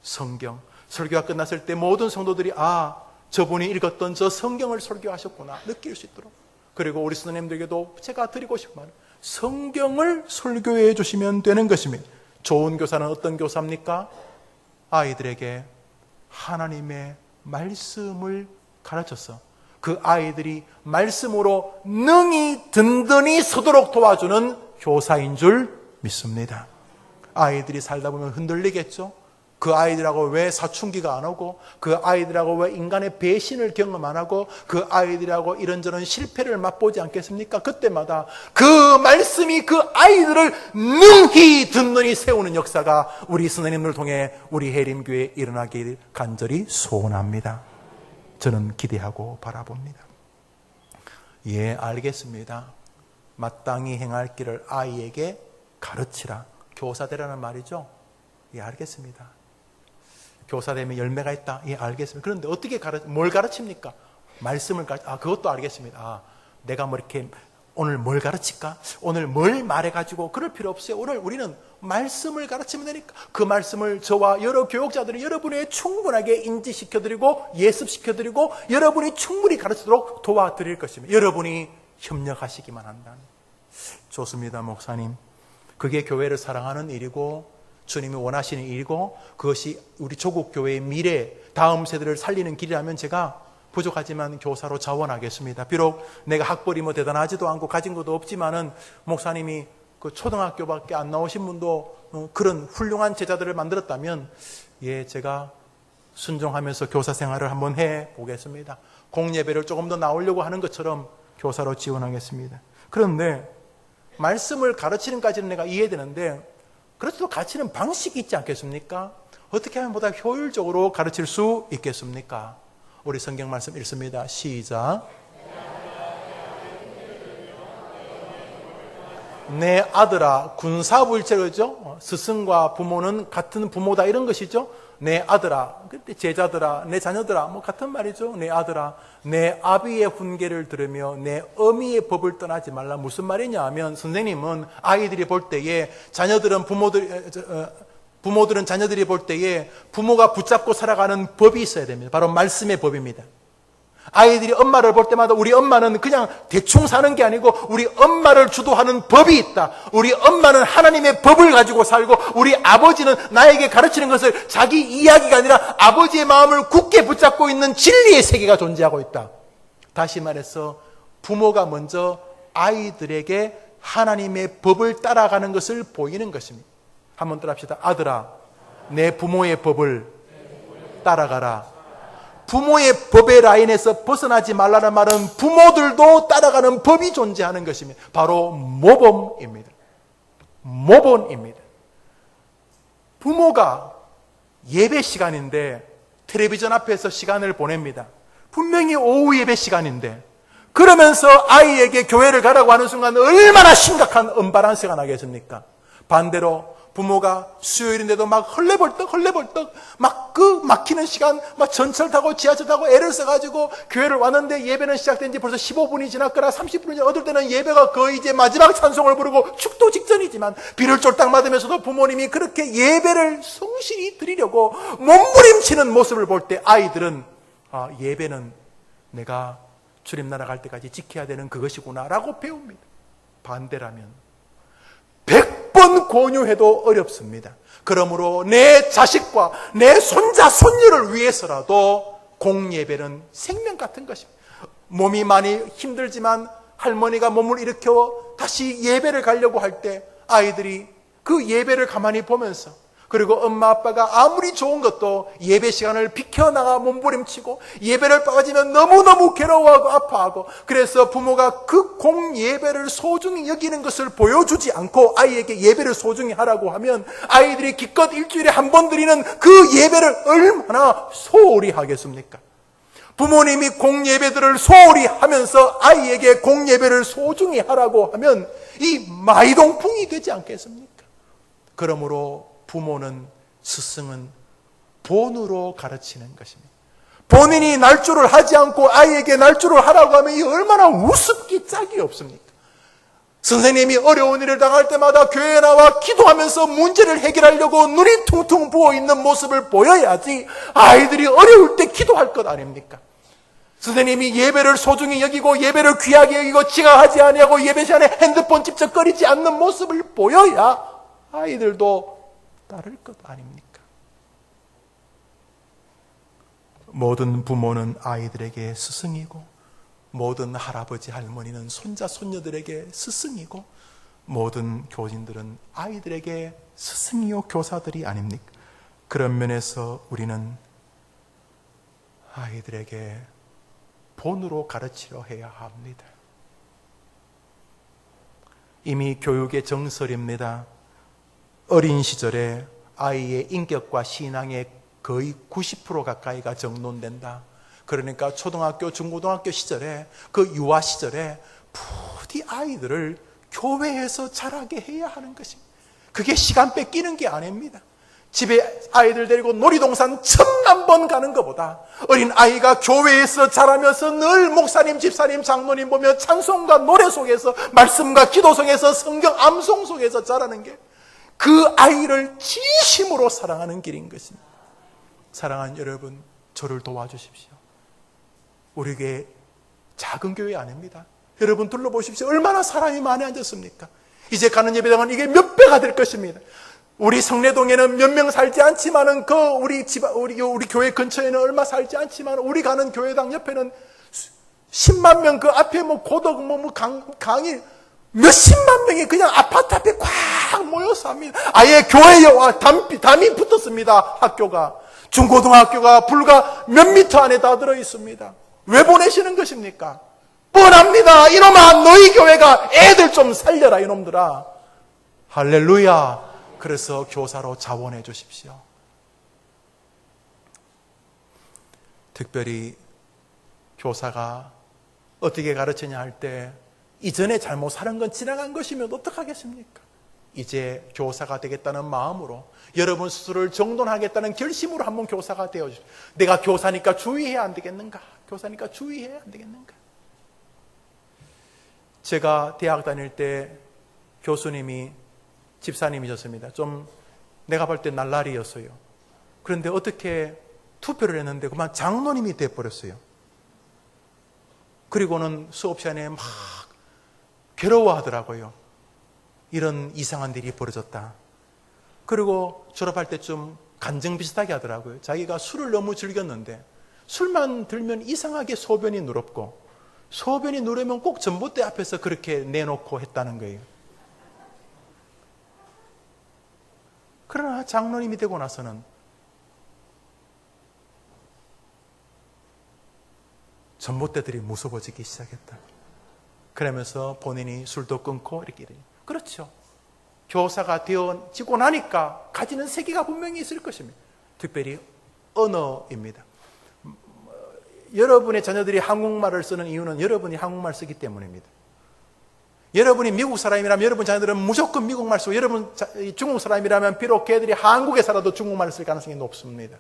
성경. 설교가 끝났을 때 모든 성도들이 저분이 읽었던 저 성경을 설교하셨구나 느낄 수 있도록. 그리고 우리 선생님들에게도 제가 드리고 싶은 말은 성경을 설교해 주시면 되는 것입니다. 좋은 교사는 어떤 교사입니까? 아이들에게 하나님의 말씀을 가르쳐서 그 아이들이 말씀으로 능히 든든히 서도록 도와주는 교사인 줄 믿습니다. 아이들이 살다 보면 흔들리겠죠? 그 아이들하고 왜 사춘기가 안 오고, 그 아이들하고 왜 인간의 배신을 경험 안 하고, 그 아이들하고 이런저런 실패를 맛보지 않겠습니까? 그때마다 그 말씀이 그 아이들을 능히 든든히 세우는 역사가 우리 선생님을 통해 우리 해림교회에 일어나길 간절히 소원합니다. 저는 기대하고 바라봅니다. 예, 알겠습니다. 마땅히 행할 길을 아이에게 가르치라. 교사되라는 말이죠. 예, 알겠습니다. 교사되면 열매가 있다. 예, 알겠습니다. 그런데 어떻게 뭘 가르칩니까? 말씀을 그것도 알겠습니다. 내가 뭐 이렇게 오늘 뭘 가르칠까? 오늘 뭘 말해가지고 그럴 필요 없어요. 오늘 우리는 말씀을 가르치면 되니까 그 말씀을 저와 여러 교육자들이 여러분에게 충분하게 인지시켜드리고 예습시켜드리고 여러분이 충분히 가르치도록 도와드릴 것입니다. 여러분이 협력하시기만 한다는. 좋습니다, 목사님. 그게 교회를 사랑하는 일이고 주님이 원하시는 일이고 그것이 우리 조국 교회의 미래, 다음 세대를 살리는 길이라면 제가 부족하지만 교사로 자원하겠습니다. 비록 내가 학벌이 뭐 대단하지도 않고 가진 것도 없지만은 목사님이 그 초등학교밖에 안 나오신 분도 그런 훌륭한 제자들을 만들었다면 제가 순종하면서 교사 생활을 한번 해보겠습니다. 공예배를 조금 더 나오려고 하는 것처럼 교사로 지원하겠습니다. 그런데 말씀을 가르치는까지는 내가 이해되는데 그렇다고 가르치는 방식이 있지 않겠습니까? 어떻게 하면 보다 효율적으로 가르칠 수 있겠습니까? 우리 성경 말씀 읽습니다. 시작. 내 아들아, 군사부일체로죠. 스승과 부모는 같은 부모다 이런 것이죠. 내 아들아, 그때 제자들아, 내 자녀들아, 뭐 같은 말이죠. 내 아들아, 내 아비의 훈계를 들으며 내 어미의 법을 떠나지 말라. 무슨 말이냐 하면 선생님은 아이들이 볼 때에 부모들은 자녀들이 볼 때에 부모가 붙잡고 살아가는 법이 있어야 됩니다. 바로 말씀의 법입니다. 아이들이 엄마를 볼 때마다 우리 엄마는 그냥 대충 사는 게 아니고 우리 엄마를 주도하는 법이 있다. 우리 엄마는 하나님의 법을 가지고 살고 우리 아버지는 나에게 가르치는 것을 자기 이야기가 아니라 아버지의 마음을 굳게 붙잡고 있는 진리의 세계가 존재하고 있다. 다시 말해서 부모가 먼저 아이들에게 하나님의 법을 따라가는 것을 보이는 것입니다. 한번 따라합시다. 아들아, 내 부모의 법을 따라가라. 부모의 법의 라인에서 벗어나지 말라는 말은 부모들도 따라가는 법이 존재하는 것입니다. 바로 모범입니다. 모본입니다. 부모가 예배 시간인데 텔레비전 앞에서 시간을 보냅니다. 분명히 오후 예배 시간인데 그러면서 아이에게 교회를 가라고 하는 순간 얼마나 심각한 언밸런스가 나겠습니까? 반대로 부모가 수요일인데도 막 헐레벌떡 막 그 막히는 시간 막 전철 타고 지하철 타고 애를 써가지고 교회를 왔는데 예배는 시작된 지 벌써 15분이 지났거나 30분이 지났거나 어떨 때는 예배가 거의 이제 마지막 찬송을 부르고 축도 직전이지만 비를 쫄딱 맞으면서도 부모님이 그렇게 예배를 성실히 드리려고 몸부림치는 모습을 볼 때 아이들은 예배는 내가 주님 나라 갈 때까지 지켜야 되는 그것이구나 라고 배웁니다. 반대라면 100번 권유해도 어렵습니다. 그러므로 내 자식과 내 손자, 손녀를 위해서라도 공예배는 생명 같은 것입니다. 몸이 많이 힘들지만 할머니가 몸을 일으켜 다시 예배를 가려고 할 때 아이들이 그 예배를 가만히 보면서 그리고 엄마 아빠가 아무리 좋은 것도 예배 시간을 비켜나가 몸부림치고 예배를 빠지면 너무너무 괴로워하고 아파하고 그래서 부모가 그 공예배를 소중히 여기는 것을 보여주지 않고 아이에게 예배를 소중히 하라고 하면 아이들이 기껏 일주일에 한 번 드리는 그 예배를 얼마나 소홀히 하겠습니까? 부모님이 공예배들을 소홀히 하면서 아이에게 공예배를 소중히 하라고 하면 이 마이동풍이 되지 않겠습니까? 그러므로 부모는, 스승은 본으로 가르치는 것입니다. 본인이 날조를 하지 않고 아이에게 날조를 하라고 하면 이 얼마나 우습기 짝이 없습니까? 선생님이 어려운 일을 당할 때마다 교회에 나와 기도하면서 문제를 해결하려고 눈이 퉁퉁 부어있는 모습을 보여야지 아이들이 어려울 때 기도할 것 아닙니까? 선생님이 예배를 소중히 여기고 예배를 귀하게 여기고 지각하지 아니하고 예배 시간에 핸드폰 집적거리지 않는 모습을 보여야 아이들도 따를 것 아닙니까? 모든 부모는 아이들에게 스승이고 모든 할아버지 할머니는 손자 손녀들에게 스승이고 모든 교인들은 아이들에게 스승이요 교사들이 아닙니까? 그런 면에서 우리는 아이들에게 본으로 가르치려 해야 합니다. 이미 교육의 정설입니다. 어린 시절에 아이의 인격과 신앙의 거의 90% 가까이가 정돈된다. 그러니까 초등학교, 중고등학교 시절에 그 유아 시절에 부디 아이들을 교회에서 자라게 해야 하는 것입니다. 그게 시간 뺏기는 게 아닙니다. 집에 아이들 데리고 놀이동산 1000만 번 가는 것보다 어린 아이가 교회에서 자라면서 늘 목사님, 집사님, 장로님 보며 찬송과 노래 속에서, 말씀과 기도 속에서, 성경 암송 속에서 자라는 게 그 아이를 진심으로 사랑하는 길인 것입니다. 사랑하는 여러분, 저를 도와주십시오. 우리 교회 작은 교회 아닙니다. 여러분 둘러보십시오. 얼마나 사람이 많이 앉았습니까? 이제 가는 예배당은 이게 몇 배가 될 것입니다. 우리 성내동에는 몇 명 살지 않지만은 우리 교회 근처에는 얼마 살지 않지만 우리 가는 교회당 옆에는 10만 명, 그 앞에 고덕 강의 몇십만 명이 그냥 아파트 앞에 꽉 모여서 합니다. 아예 교회와 담이 붙었습니다. 학교가. 중고등학교가 불과 몇 미터 안에 다 들어 있습니다. 왜 보내시는 것입니까? 뻔합니다. 이놈아, 너희 교회가 애들 좀 살려라, 이놈들아. 할렐루야. 그래서 교사로 자원해 주십시오. 특별히 교사가 어떻게 가르치냐 할 때 이전에 잘못 살은 건 지나간 것이면 어떡하겠습니까? 이제 교사가 되겠다는 마음으로 여러분 스스로를 정돈하겠다는 결심으로 한번 교사가 되어주십시오. 내가 교사니까 주의해야 안 되겠는가? 교사니까 주의해야 안 되겠는가? 제가 대학 다닐 때 교수님이 집사님이셨습니다. 좀 내가 볼 때 날라리였어요. 그런데 어떻게 투표를 했는데 그만 장로님이 돼버렸어요. 그리고는 수업 시간에 막 괴로워하더라고요. 이런 이상한 일이 벌어졌다. 그리고 졸업할 때쯤 간증 비슷하게 하더라고요. 자기가 술을 너무 즐겼는데 술만 들면 이상하게 소변이 누렇고 소변이 누르면 꼭 전봇대 앞에서 그렇게 내놓고 했다는 거예요. 그러나 장로님이 되고 나서는 전봇대들이 무서워지기 시작했다. 그러면서 본인이 술도 끊고 이렇게 이래요. 그렇죠. 교사가 되어지고 나니까 가지는 세계가 분명히 있을 것입니다. 특별히 언어입니다. 여러분의 자녀들이 한국말을 쓰는 이유는 여러분이 한국말 쓰기 때문입니다. 여러분이 미국 사람이라면 여러분 자녀들은 무조건 미국말 쓰고 여러분 중국 사람이라면 비록 걔들이 한국에 살아도 중국말을 쓸 가능성이 높습니다.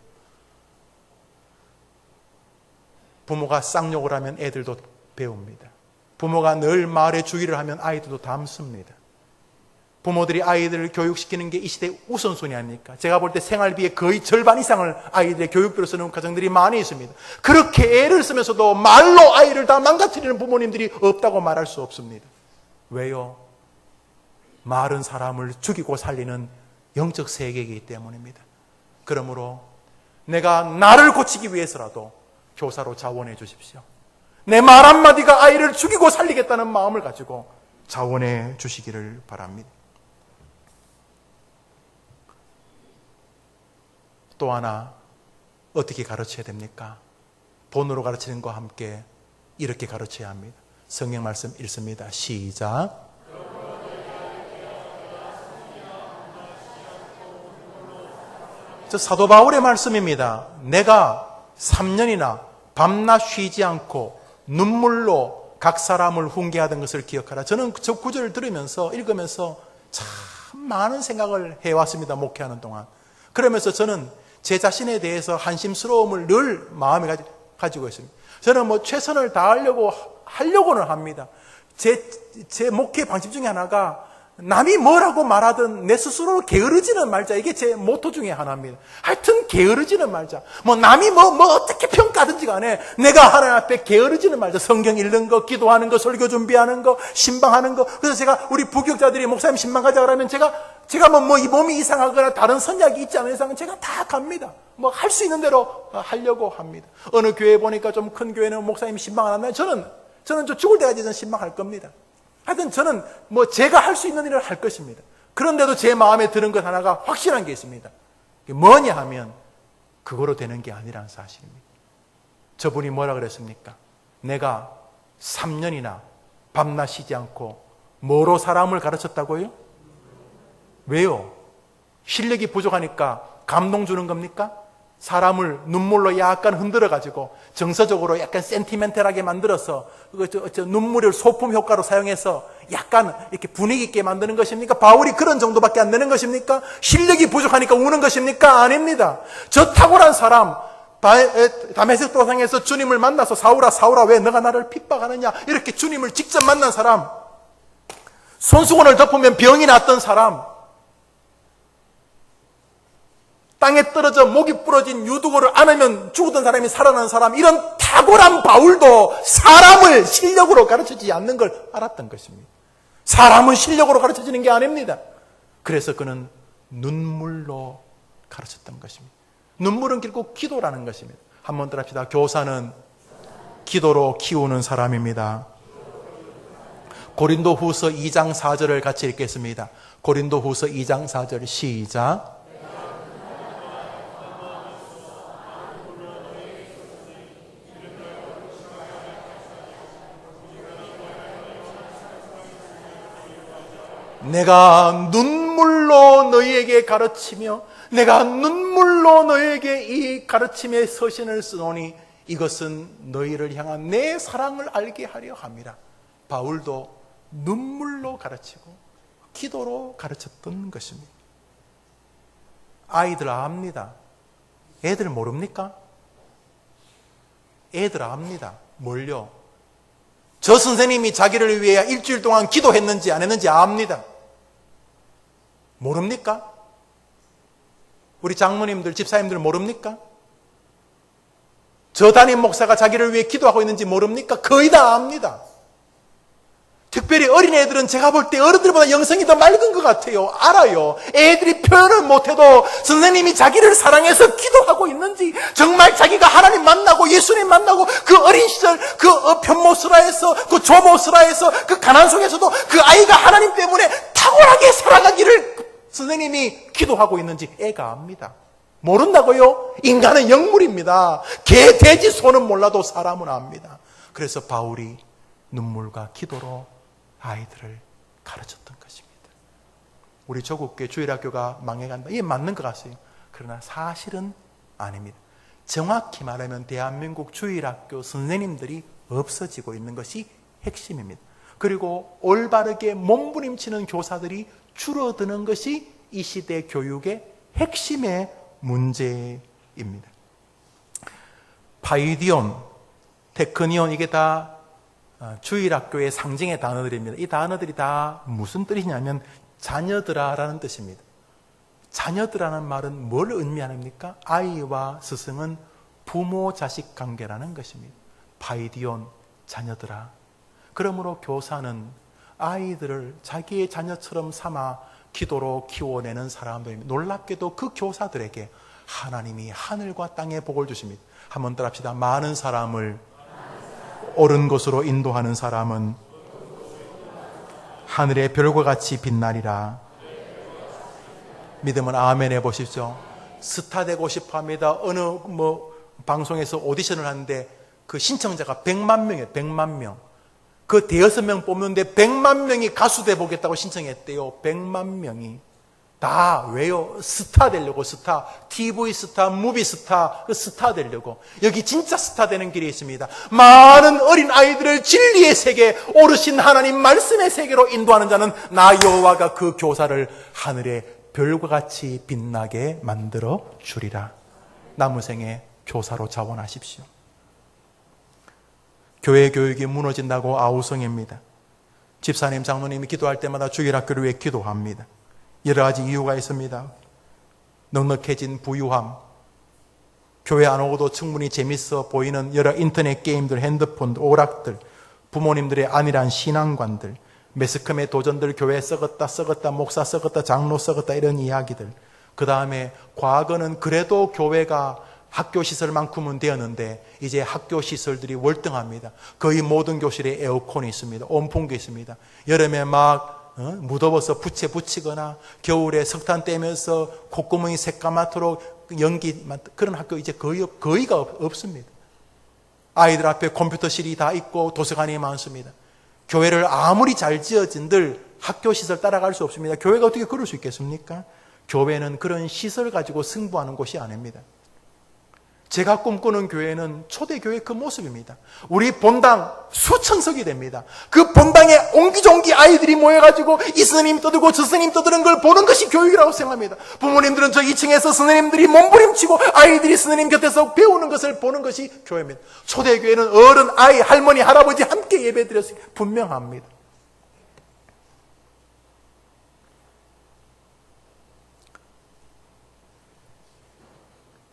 부모가 쌍욕을 하면 애들도 배웁니다. 부모가 늘 말에 주의를 하면 아이들도 담습니다. 부모들이 아이들을 교육시키는 게 이 시대의 우선순위 아닙니까? 제가 볼 때 생활비의 거의 절반 이상을 아이들의 교육비로 쓰는 가정들이 많이 있습니다. 그렇게 애를 쓰면서도 말로 아이를 다 망가뜨리는 부모님들이 없다고 말할 수 없습니다. 왜요? 말은 사람을 죽이고 살리는 영적 세계이기 때문입니다. 그러므로 내가 나를 고치기 위해서라도 교사로 자원해 주십시오. 내 말 한마디가 아이를 죽이고 살리겠다는 마음을 가지고 자원해 주시기를 바랍니다. 또 하나 어떻게 가르쳐야 됩니까? 본으로 가르치는 것과 함께 이렇게 가르쳐야 합니다. 성경 말씀 읽습니다. 시작. 저 사도 바울의 말씀입니다. 내가 3년이나 밤낮 쉬지 않고 눈물로 각 사람을 훈계하던 것을 기억하라. 저는 저 구절을 들으면서 읽으면서 참 많은 생각을 해왔습니다. 목회하는 동안. 그러면서 저는 제 자신에 대해서 한심스러움을 늘 마음에 가지고 있습니다. 저는 최선을 하려고는 합니다. 제 목회 방식 중에 하나가 남이 뭐라고 말하든 내 스스로 게으르지는 말자. 이게 제 모토 중에 하나입니다. 하여튼 게으르지는 말자. 남이 어떻게 평가하든지 간에 내가 하나님 앞에 게으르지는 말자. 성경 읽는 거, 기도하는 거, 설교 준비하는 거, 신방하는 거. 그래서 제가 우리 부교육자들이 목사님 신방 가자 그러면 제가 이 몸이 이상하거나 다른 선약이 있지 않은 이상은 제가 다 갑니다. 할 수 있는 대로 하려고 합니다. 어느 교회 보니까 좀 큰 교회는 목사님 신방 안 하면 저는 저 죽을 때까지 저는 신방할 겁니다. 하여튼 저는 제가 할 수 있는 일을 할 것입니다. 그런데도 제 마음에 드는 것 하나가 확실한 게 있습니다. 그게 뭐냐 하면 그거로 되는 게 아니라는 사실입니다. 저분이 뭐라 그랬습니까? 내가 3년이나 밤낮 쉬지 않고 뭐로 사람을 가르쳤다고요? 왜요? 실력이 부족하니까 감동 주는 겁니까? 사람을 눈물로 약간 흔들어가지고 정서적으로 약간 센티멘탈하게 만들어서 눈물을 소품 효과로 사용해서 약간 이렇게 분위기 있게 만드는 것입니까? 바울이 그런 정도밖에 안 되는 것입니까? 실력이 부족하니까 우는 것입니까? 아닙니다. 저 탁월한 사람, 다메섹 도상에서 주님을 만나서 사울아 사울아 왜 너가 나를 핍박하느냐 이렇게 주님을 직접 만난 사람, 손수건을 덮으면 병이 났던 사람, 땅에 떨어져 목이 부러진 유두고를 안으면 죽었던 사람이 살아난 사람, 이런 탁월한 바울도 사람을 실력으로 가르쳐지지 않는 걸 알았던 것입니다. 사람은 실력으로 가르쳐지는 게 아닙니다. 그래서 그는 눈물로 가르쳤던 것입니다. 눈물은 결국 기도라는 것입니다. 한번 더 합시다. 교사는 기도로 키우는 사람입니다. 고린도후서 2장 4절을 같이 읽겠습니다. 고린도후서 2장 4절 시작. 내가 눈물로 너희에게 가르치며 내가 눈물로 너희에게 이 가르침의 서신을 쓰노니 이것은 너희를 향한 내 사랑을 알게 하려 함이라. 바울도 눈물로 가르치고 기도로 가르쳤던 것입니다. 아이들 압니다. 애들 모릅니까? 애들 압니다. 뭘요? 저 선생님이 자기를 위해 일주일 동안 기도했는지 안 했는지 압니다. 모릅니까? 우리 장모님들, 집사님들 모릅니까? 저 담임 목사가 자기를 위해 기도하고 있는지 모릅니까? 거의 다 압니다. 특별히 어린애들은 제가 볼 때 어른들보다 영성이 더 맑은 것 같아요. 알아요. 애들이 표현을 못해도 선생님이 자기를 사랑해서 기도하고 있는지, 정말 자기가 하나님 만나고 예수님 만나고 그 어린 시절 그 편모스라에서 그 조모스라에서 그 가난 속에서도 그 아이가 하나님 때문에 탁월하게 살아가기를 선생님이 기도하고 있는지 애가 압니다. 모른다고요? 인간은 영물입니다. 개, 돼지, 소는 몰라도 사람은 압니다. 그래서 바울이 눈물과 기도로 아이들을 가르쳤던 것입니다. 우리 조국교회 주일학교가 망해간다. 이게 맞는 것 같아요. 그러나 사실은 아닙니다. 정확히 말하면 대한민국 주일학교 선생님들이 없어지고 있는 것이 핵심입니다. 그리고 올바르게 몸부림치는 교사들이 줄어드는 것이 이 시대 교육의 핵심의 문제입니다. 파이디온, 테크니온, 이게 다 주일학교의 상징의 단어들입니다. 이 단어들이 다 무슨 뜻이냐면 자녀들아라는 뜻입니다. 자녀들아라는 말은 뭘 의미합니까? 아이와 스승은 부모 자식 관계라는 것입니다. 파이디온, 자녀들아. 그러므로 교사는 아이들을 자기의 자녀처럼 삼아 기도로 키워내는 사람들입니다. 놀랍게도 그 교사들에게 하나님이 하늘과 땅의 복을 주십니다. 한번 따라합시다. 많은 사람을 옳은 곳으로 인도하는 사람은 하늘의 별과 같이 빛나리라. 믿으면 아멘 해보십시오. 스타 되고 싶어 합니다. 어느 방송에서 오디션을 하는데 그 신청자가 100만 명이에요. 100만 명. 그 대여섯 명 뽑는데 100만 명이 가수 돼 보겠다고 신청했대요. 100만 명이. 다 왜요? 스타 되려고. 스타. TV 스타, 무비 스타, 그 스타 되려고. 여기 진짜 스타 되는 길이 있습니다. 많은 어린 아이들을 진리의 세계, 오르신 하나님 말씀의 세계로 인도하는 자는 나 여호와가 그 교사를 하늘의 별과 같이 빛나게 만들어 주리라. 남은 생에 교사로 자원하십시오. 교회 교육이 무너진다고 아우성입니다. 집사님, 장로님이 기도할 때마다 주일학교를 위해 기도합니다. 여러 가지 이유가 있습니다. 넉넉해진 부유함, 교회 안 오고도 충분히 재밌어 보이는 여러 인터넷 게임들, 핸드폰, 오락들, 부모님들의 안일한 신앙관들, 매스컴의 도전들, 교회 썩었다, 목사 썩었다, 장로 썩었다, 이런 이야기들. 그 다음에 과거는 그래도 교회가 학교 시설만큼은 되었는데 이제 학교 시설들이 월등합니다. 거의 모든 교실에 에어컨이 있습니다. 온풍기 있습니다. 여름에 막 무더워서 부채 붙이거나 겨울에 석탄 떼면서 콧구멍이 새까맣도록 연기, 그런 학교 이제 거의가 없습니다. 아이들 앞에 컴퓨터실이 다 있고 도서관이 많습니다. 교회를 아무리 잘 지어진들 학교 시설 따라갈 수 없습니다. 교회가 어떻게 그럴 수 있겠습니까? 교회는 그런 시설 가지고 승부하는 곳이 아닙니다. 제가 꿈꾸는 교회는 초대교회의 그 모습입니다. 우리 본당 수천석이 됩니다. 그 본당에 옹기종기 아이들이 모여가지고 이 스님이 떠들고 저 스님 떠드는 걸 보는 것이 교육이라고 생각합니다. 부모님들은 저 2층에서 스님들이 몸부림치고 아이들이 스님 곁에서 배우는 것을 보는 것이 교회입니다. 초대교회는 어른, 아이, 할머니, 할아버지 함께 예배드렸으니 분명합니다.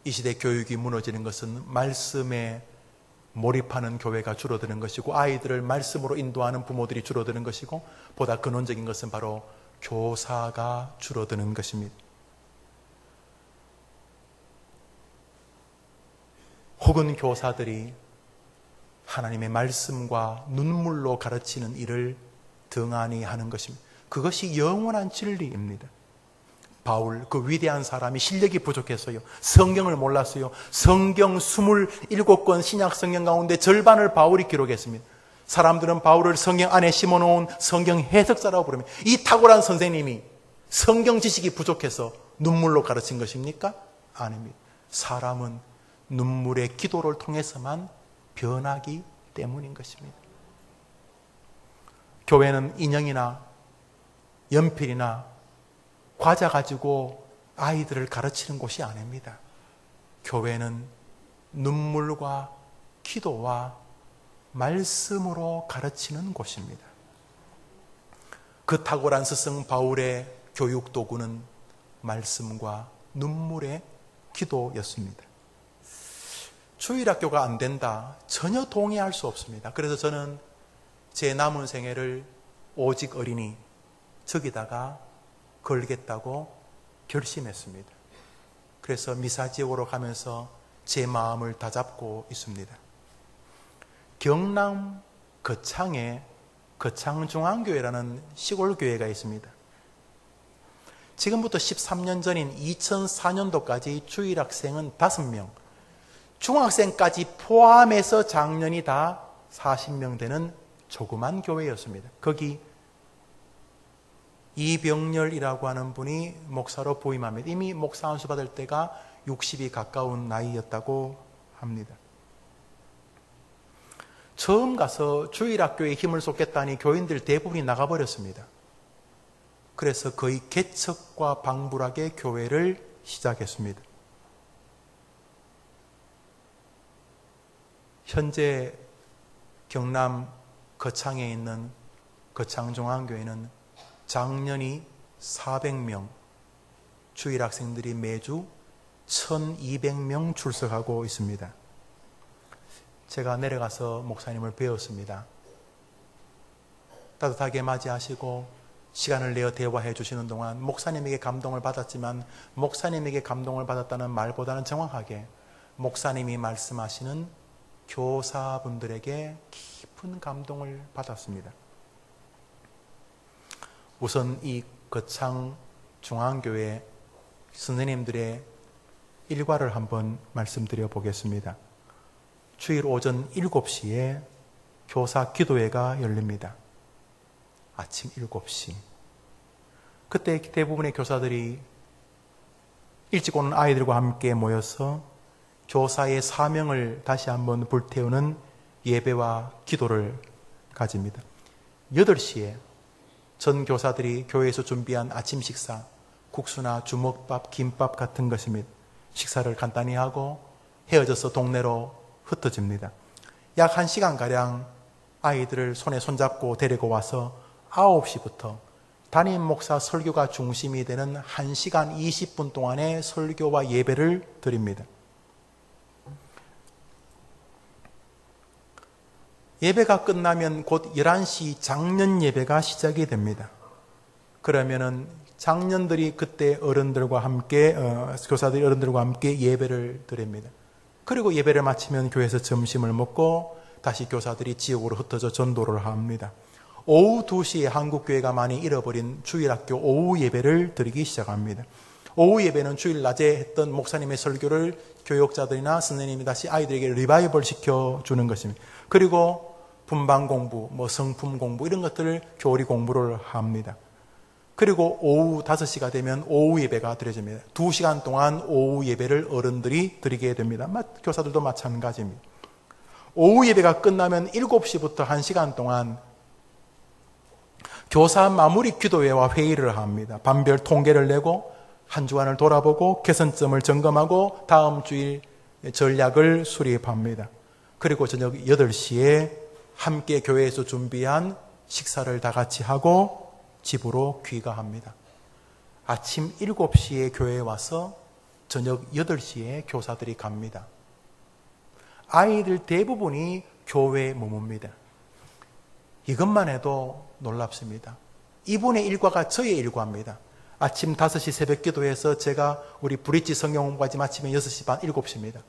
이 시대 교육이 무너지는 것은 말씀에 몰입하는 교회가 줄어드는 것이고 아이들을 말씀으로 인도하는 부모들이 줄어드는 것이고 보다 근원적인 것은 바로 교사가 줄어드는 것입니다. 혹은 교사들이 하나님의 말씀과 눈물로 가르치는 일을 등한히 하는 것입니다. 그것이 영원한 진리입니다. 바울, 그 위대한 사람이 실력이 부족했어요. 성경을 몰랐어요. 성경 27권 신약 성경 가운데 절반을 바울이 기록했습니다. 사람들은 바울을 성경 안에 심어놓은 성경 해석자라고 부릅니다. 이 탁월한 선생님이 성경 지식이 부족해서 눈물로 가르친 것입니까? 아닙니다. 사람은 눈물의 기도를 통해서만 변하기 때문인 것입니다. 교회는 인형이나 연필이나 과자 가지고 아이들을 가르치는 곳이 아닙니다. 교회는 눈물과 기도와 말씀으로 가르치는 곳입니다. 그 탁월한 스승 바울의 교육 도구는 말씀과 눈물의 기도였습니다. 주일학교가 안 된다. 전혀 동의할 수 없습니다. 그래서 저는 제 남은 생애를 오직 어린이 저기다가 걸겠다고 결심했습니다. 그래서 미사지역으로 가면서 제 마음을 다잡고 있습니다. 경남 거창에 거창중앙교회라는 시골교회가 있습니다. 지금부터 13년 전인 2004년도까지 주일학생은 5명, 중학생까지 포함해서 장년이 다 40명 되는 조그만 교회였습니다. 거기 이병렬이라고 하는 분이 목사로 부임합니다. 이미 목사 안수 받을 때가 60이 가까운 나이였다고 합니다. 처음 가서 주일학교에 힘을 쏟겠다니 교인들 대부분이 나가버렸습니다. 그래서 거의 개척과 방불하게 교회를 시작했습니다. 현재 경남 거창에 있는 거창중앙교회는 장년이 400명, 주일학생들이 매주 1200명 출석하고 있습니다. 제가 내려가서 목사님을 배웠습니다. 따뜻하게 맞이하시고 시간을 내어 대화해 주시는 동안 목사님에게 감동을 받았지만 목사님에게 감동을 받았다는 말보다는 정확하게 목사님이 말씀하시는 교사분들에게 깊은 감동을 받았습니다. 우선 이 거창 중앙교회 선생님들의 일과를 한번 말씀드려 보겠습니다. 주일 오전 7시에 교사 기도회가 열립니다. 아침 7시. 그때 대부분의 교사들이 일찍 오는 아이들과 함께 모여서 교사의 사명을 다시 한번 불태우는 예배와 기도를 가집니다. 8시에 전 교사들이 교회에서 준비한 아침 식사, 국수나 주먹밥, 김밥 같은 것입니다. 식사를 간단히 하고 헤어져서 동네로 흩어집니다. 약 1시간가량 아이들을 손에 손잡고 데리고 와서 9시부터 담임 목사 설교가 중심이 되는 1시간 20분 동안의 설교와 예배를 드립니다. 예배가 끝나면 곧 11시 장년 예배가 시작이 됩니다. 그러면은 장년들이 그때 어른들과 함께, 교사들이 어른들과 함께 예배를 드립니다. 그리고 예배를 마치면 교회에서 점심을 먹고 다시 교사들이 지역으로 흩어져 전도를 합니다. 오후 2시에 한국교회가 많이 잃어버린 주일학교 오후 예배를 드리기 시작합니다. 오후 예배는 주일 낮에 했던 목사님의 설교를 교육자들이나 선생님이 다시 아이들에게 리바이벌 시켜주는 것입니다. 그리고 분반 공부, 성품 공부 이런 것들을 교리 공부를 합니다. 그리고 오후 5시가 되면 오후 예배가 드려집니다. 2시간 동안 오후 예배를 어른들이 드리게 됩니다. 교사들도 마찬가지입니다. 오후 예배가 끝나면 7시부터 1시간 동안 교사 마무리 기도회와 회의를 합니다. 반별 통계를 내고 한 주간을 돌아보고 개선점을 점검하고 다음 주일 전략을 수립합니다. 그리고 저녁 8시에 함께 교회에서 준비한 식사를 다 같이 하고 집으로 귀가합니다. 아침 7시에 교회에 와서 저녁 8시에 교사들이 갑니다. 아이들 대부분이 교회에 머뭅니다. 이것만 해도 놀랍습니다. 이분의 일과가 저의 일과입니다. 아침 5시 새벽 기도해서 제가 우리 브릿지 성경공부까지 마치면 6시 반, 7시입니다.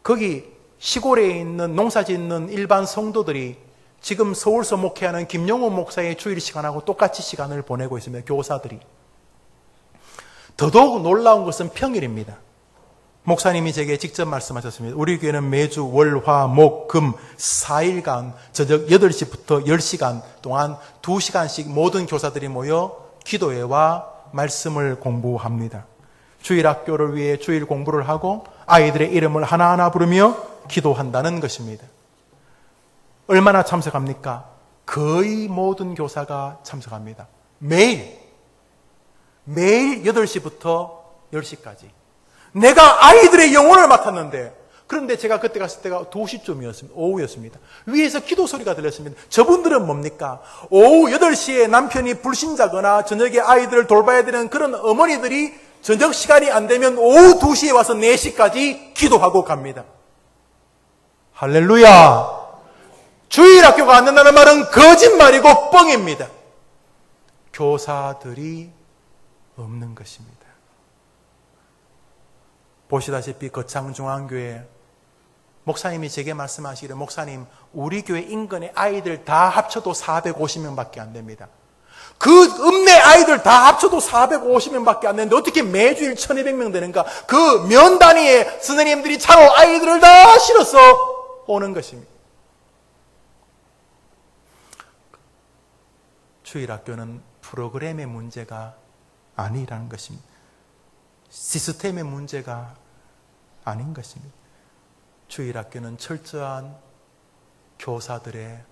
거기 시골에 있는 농사 짓는 일반 성도들이 지금 서울서 목회하는 김용훈 목사의 주일 시간하고 똑같이 시간을 보내고 있습니다. 교사들이. 더더욱 놀라운 것은 평일입니다. 목사님이 제게 직접 말씀하셨습니다. 우리 교회는 매주 월, 화, 목, 금 4일간 저녁 8시부터 10시간 동안 2시간씩 모든 교사들이 모여 기도회와 말씀을 공부합니다. 주일 학교를 위해 주일 공부를 하고 아이들의 이름을 하나하나 부르며 기도한다는 것입니다. 얼마나 참석합니까? 거의 모든 교사가 참석합니다. 매일 8시부터 10시까지. 내가 아이들의 영혼을 맡았는데, 그런데 제가 그때 갔을 때가 2시쯤이었습니다. 오후였습니다. 위에서 기도 소리가 들렸습니다. 저분들은 뭡니까? 오후 8시에 남편이 불신자거나 저녁에 아이들을 돌봐야 되는 그런 어머니들이 저녁 시간이 안 되면 오후 2시에 와서 4시까지 기도하고 갑니다. 할렐루야! 주일 학교가 안 된다는 말은 거짓말이고 뻥입니다. 교사들이 없는 것입니다. 보시다시피 거창중앙교회 목사님이 제게 말씀하시기를, 목사님, 우리 교회 인근의 아이들 다 합쳐도 450명밖에 안 됩니다. 그 읍내 아이들 다 합쳐도 450명밖에 안 되는데 어떻게 매주일 1200명 되는가? 그 면 단위의 선생님들이 차로 아이들을 다 실어서 오는 것입니다. 주일학교는 프로그램의 문제가 아니라는 것입니다. 시스템의 문제가 아닌 것입니다. 주일학교는 철저한 교사들의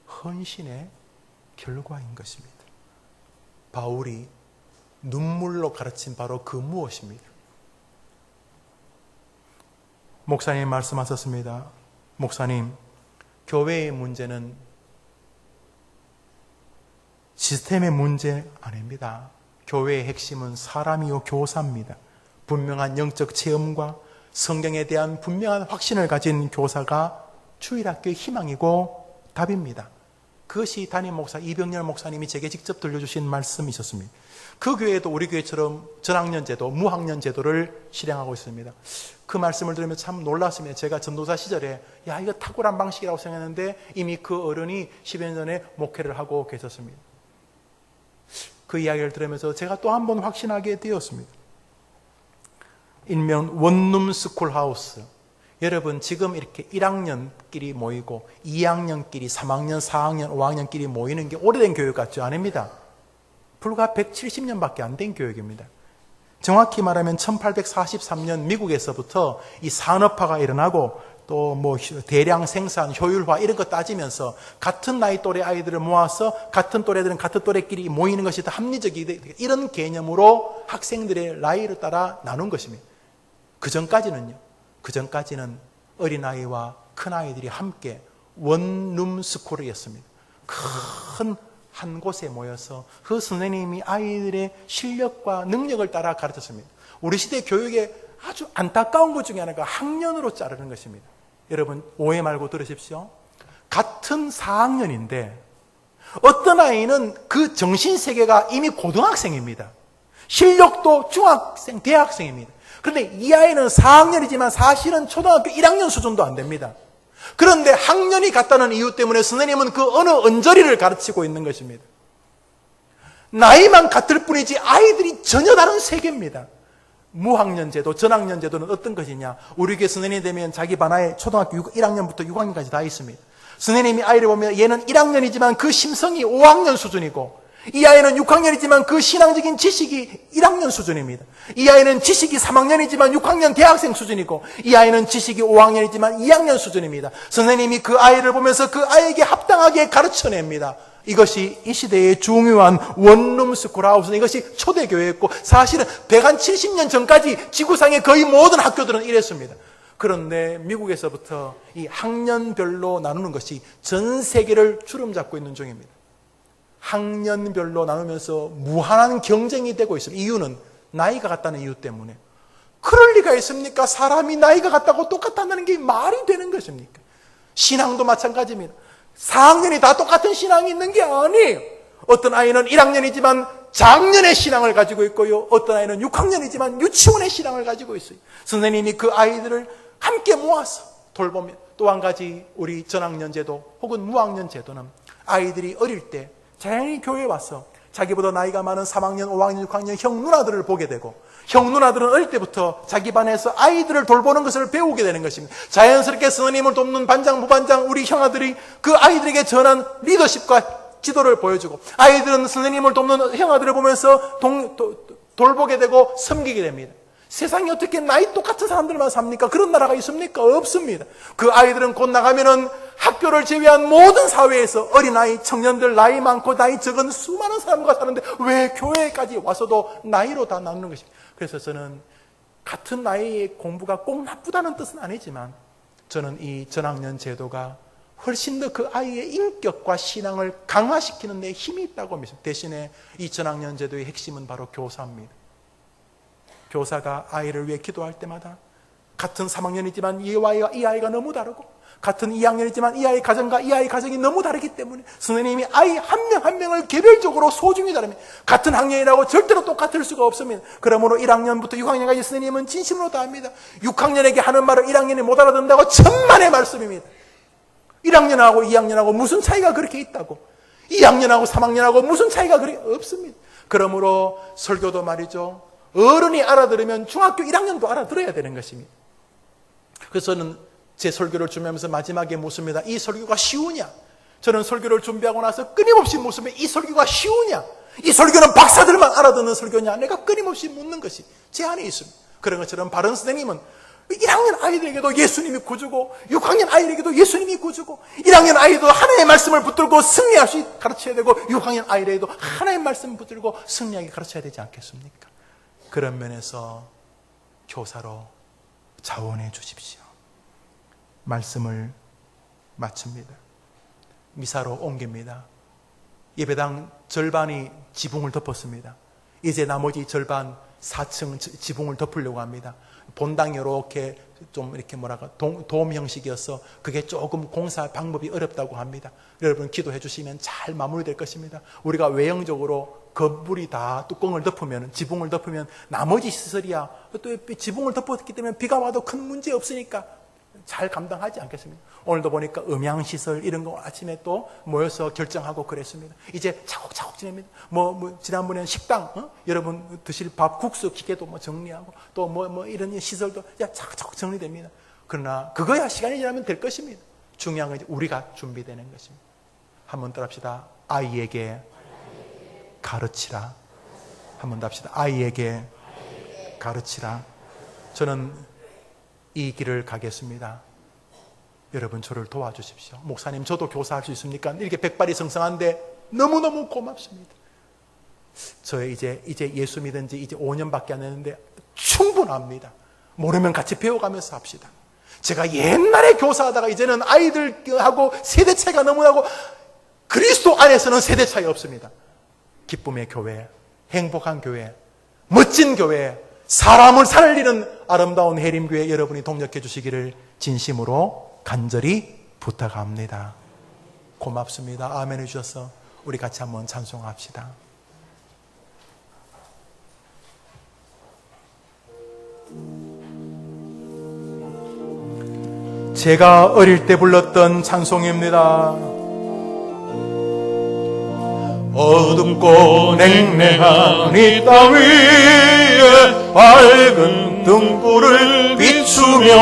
헌신의 결과인 것입니다. 바울이 눈물로 가르친 바로 그 무엇입니다. 목사님 말씀하셨습니다. 목사님, 교회의 문제는 시스템의 문제 아닙니다. 교회의 핵심은 사람이요 교사입니다. 분명한 영적 체험과 성경에 대한 분명한 확신을 가진 교사가 주일학교의 희망이고 답입니다. 그것이 담임 목사 이병렬 목사님이 제게 직접 들려주신 말씀이셨습니다. 그 교회도 우리 교회처럼 전학년 제도, 무학년 제도를 실행하고 있습니다. 그 말씀을 들으면 참 놀랐습니다. 제가 전도사 시절에 이거 탁월한 방식이라고 생각했는데 이미 그 어른이 10여 년 전에 목회를 하고 계셨습니다. 그 이야기를 들으면서 제가 또 한 번 확신하게 되었습니다. 일명 원룸 스쿨하우스. 여러분, 지금 이렇게 1학년끼리 모이고 2학년끼리, 3학년, 4학년, 5학년끼리 모이는 게 오래된 교육 같죠? 아닙니다. 불과 170년밖에 안 된 교육입니다. 정확히 말하면 1843년 미국에서부터 이 산업화가 일어나고 또 대량 생산, 효율화 이런 거 따지면서 같은 나이 또래 아이들을 모아서 같은 또래들은 같은 또래끼리 모이는 것이 더 합리적이다. 이런 개념으로 학생들의 나이를 따라 나눈 것입니다. 그전까지는 어린아이와 큰아이들이 함께 원룸 스쿨이었습니다. 큰 한 곳에 모여서 그 선생님이 아이들의 실력과 능력을 따라 가르쳤습니다. 우리 시대 교육의 아주 안타까운 것 중에 하나가 학년으로 자르는 것입니다. 여러분, 오해 말고 들으십시오. 같은 4학년인데 어떤 아이는 그 정신세계가 이미 고등학생입니다. 실력도 중학생, 대학생입니다. 그런데 이 아이는 4학년이지만 사실은 초등학교 1학년 수준도 안 됩니다. 그런데 학년이 같다는 이유 때문에 선생님은 그 어느 언저리를 가르치고 있는 것입니다. 나이만 같을 뿐이지 아이들이 전혀 다른 세계입니다. 무학년 제도, 전학년 제도는 어떤 것이냐? 우리 교회 선생님이 되면 자기 반하에 초등학교 1학년부터 6학년까지 다 있습니다. 선생님이 아이를 보면 얘는 1학년이지만 그 심성이 5학년 수준이고 이 아이는 6학년이지만 그 신앙적인 지식이 1학년 수준입니다. 이 아이는 지식이 3학년이지만 6학년 대학생 수준이고, 이 아이는 지식이 5학년이지만 2학년 수준입니다. 선생님이 그 아이를 보면서 그 아이에게 합당하게 가르쳐냅니다. 이것이 이 시대의 중요한 원룸 스쿨하우스, 이것이 초대교회였고, 사실은 170년 전까지 지구상의 거의 모든 학교들은 이랬습니다. 그런데 미국에서부터 이 학년별로 나누는 것이 전 세계를 주름잡고 있는 중입니다. 학년별로 나누면서 무한한 경쟁이 되고 있습니다. 이유는 나이가 같다는 이유 때문에. 그럴 리가 있습니까? 사람이 나이가 같다고 똑같다는 게 말이 되는 것입니까? 신앙도 마찬가지입니다. 4학년이 다 똑같은 신앙이 있는 게 아니에요. 어떤 아이는 1학년이지만 작년의 신앙을 가지고 있고요. 어떤 아이는 6학년이지만 유치원의 신앙을 가지고 있어요. 선생님이 그 아이들을 함께 모아서 돌보면, 또 한 가지 우리 전학년 제도 혹은 무학년 제도는 아이들이 어릴 때 자연히 교회에 와서 자기보다 나이가 많은 3학년, 5학년, 6학년 형 누나들을 보게 되고, 형 누나들은 어릴 때부터 자기 반에서 아이들을 돌보는 것을 배우게 되는 것입니다. 자연스럽게 선생님을 돕는 반장, 부반장, 우리 형아들이 그 아이들에게 전한 리더십과 지도를 보여주고, 아이들은 선생님을 돕는 형아들을 보면서 돌보게 되고 섬기게 됩니다. 세상에 어떻게 나이 똑같은 사람들만 삽니까? 그런 나라가 있습니까? 없습니다. 그 아이들은 곧 나가면은 학교를 제외한 모든 사회에서 어린아이, 청년들, 나이 많고 나이 적은 수많은 사람과 사는데 왜 교회까지 와서도 나이로 다 나누는 것입니까? 그래서 저는 같은 나이의 공부가 꼭 나쁘다는 뜻은 아니지만, 저는 이 전학년 제도가 훨씬 더 그 아이의 인격과 신앙을 강화시키는 데 힘이 있다고 믿습니다. 대신에 이 전학년 제도의 핵심은 바로 교사입니다. 교사가 아이를 위해 기도할 때마다 같은 3학년이지만 이 아이가 너무 다르고, 같은 2학년이지만 이 아이 가정과 이 아이 가정이 너무 다르기 때문에 선생님이 아이 한 명 한 명을 개별적으로 소중히 다룹니다. 같은 학년이라고 절대로 똑같을 수가 없습니다. 그러므로 1학년부터 6학년까지 선생님은 진심으로 다합니다. 6학년에게 하는 말을 1학년이 못 알아듣는다고 천만의 말씀입니다. 1학년하고 2학년하고 무슨 차이가 그렇게 있다고, 2학년하고 3학년하고 무슨 차이가 그렇게 없습니다. 그러므로 설교도 말이죠, 어른이 알아들으면 중학교 1학년도 알아들어야 되는 것입니다. 그래서 저는 제 설교를 준비하면서 마지막에 묻습니다. 이 설교가 쉬우냐? 저는 설교를 준비하고 나서 끊임없이 묻습니다. 이 설교가 쉬우냐? 이 설교는 박사들만 알아듣는 설교냐? 내가 끊임없이 묻는 것이 제 안에 있습니다. 그런 것처럼 바른 선생님은 1학년 아이들에게도 예수님이 구주고, 6학년 아이들에게도 예수님이 구주고, 1학년 아이도 하나님의 말씀을 붙들고 승리할 수 있게 가르쳐야 되고, 6학년 아이들에게도 하나님의 말씀을 붙들고 승리하게 가르쳐야 되지 않겠습니까? 그런 면에서 교사로 자원해 주십시오. 말씀을 마칩니다. 미사로 옮깁니다. 예배당 절반이 지붕을 덮었습니다. 이제 나머지 절반 4층 지붕을 덮으려고 합니다. 본당이 이렇게 좀 이렇게 도움 형식이어서 그게 조금 공사 방법이 어렵다고 합니다. 여러분 기도해 주시면 잘 마무리될 것입니다. 우리가 외형적으로 건물이 다 뚜껑을 덮으면, 지붕을 덮으면 나머지 시설이야 또 지붕을 덮었기 때문에 비가 와도 큰 문제 없으니까 잘 감당하지 않겠습니까? 오늘도 보니까 음향시설 이런 거 아침에 또 모여서 결정하고 그랬습니다. 이제 차곡차곡 지냅니다. 지난번에는 식당, 여러분 드실 밥, 국수 기계도 정리하고 또 이런 시설도 차곡차곡 정리됩니다. 그러나 그거야 시간이 지나면 될 것입니다. 중요한 건 이제 우리가 준비되는 것입니다. 한번 더 합시다. 아이에게 가르치라. 한번 더 합시다. 아이에게 가르치라. 저는 이 길을 가겠습니다. 여러분 저를 도와주십시오. 목사님 저도 교사할 수 있습니까? 이렇게 백발이 성성한데 너무너무 고맙습니다. 저 이제 예수 믿은 지 이제 5년밖에 안 됐는데 충분합니다. 모르면 같이 배워가면서 합시다. 제가 옛날에 교사하다가 이제는 아이들하고 세대 차이가 너무 나고, 그리스도 안에서는 세대 차이 없습니다. 기쁨의 교회, 행복한 교회, 멋진 교회, 사람을 살리는 아름다운 해림교회 여러분이 동력해 주시기를 진심으로 간절히 부탁합니다. 고맙습니다. 아멘 해주셔서 우리 같이 한번 찬송합시다. 제가 어릴 때 불렀던 찬송입니다. 어둡고 냉랭한 이 땅 위에 밝은 등불을 비추며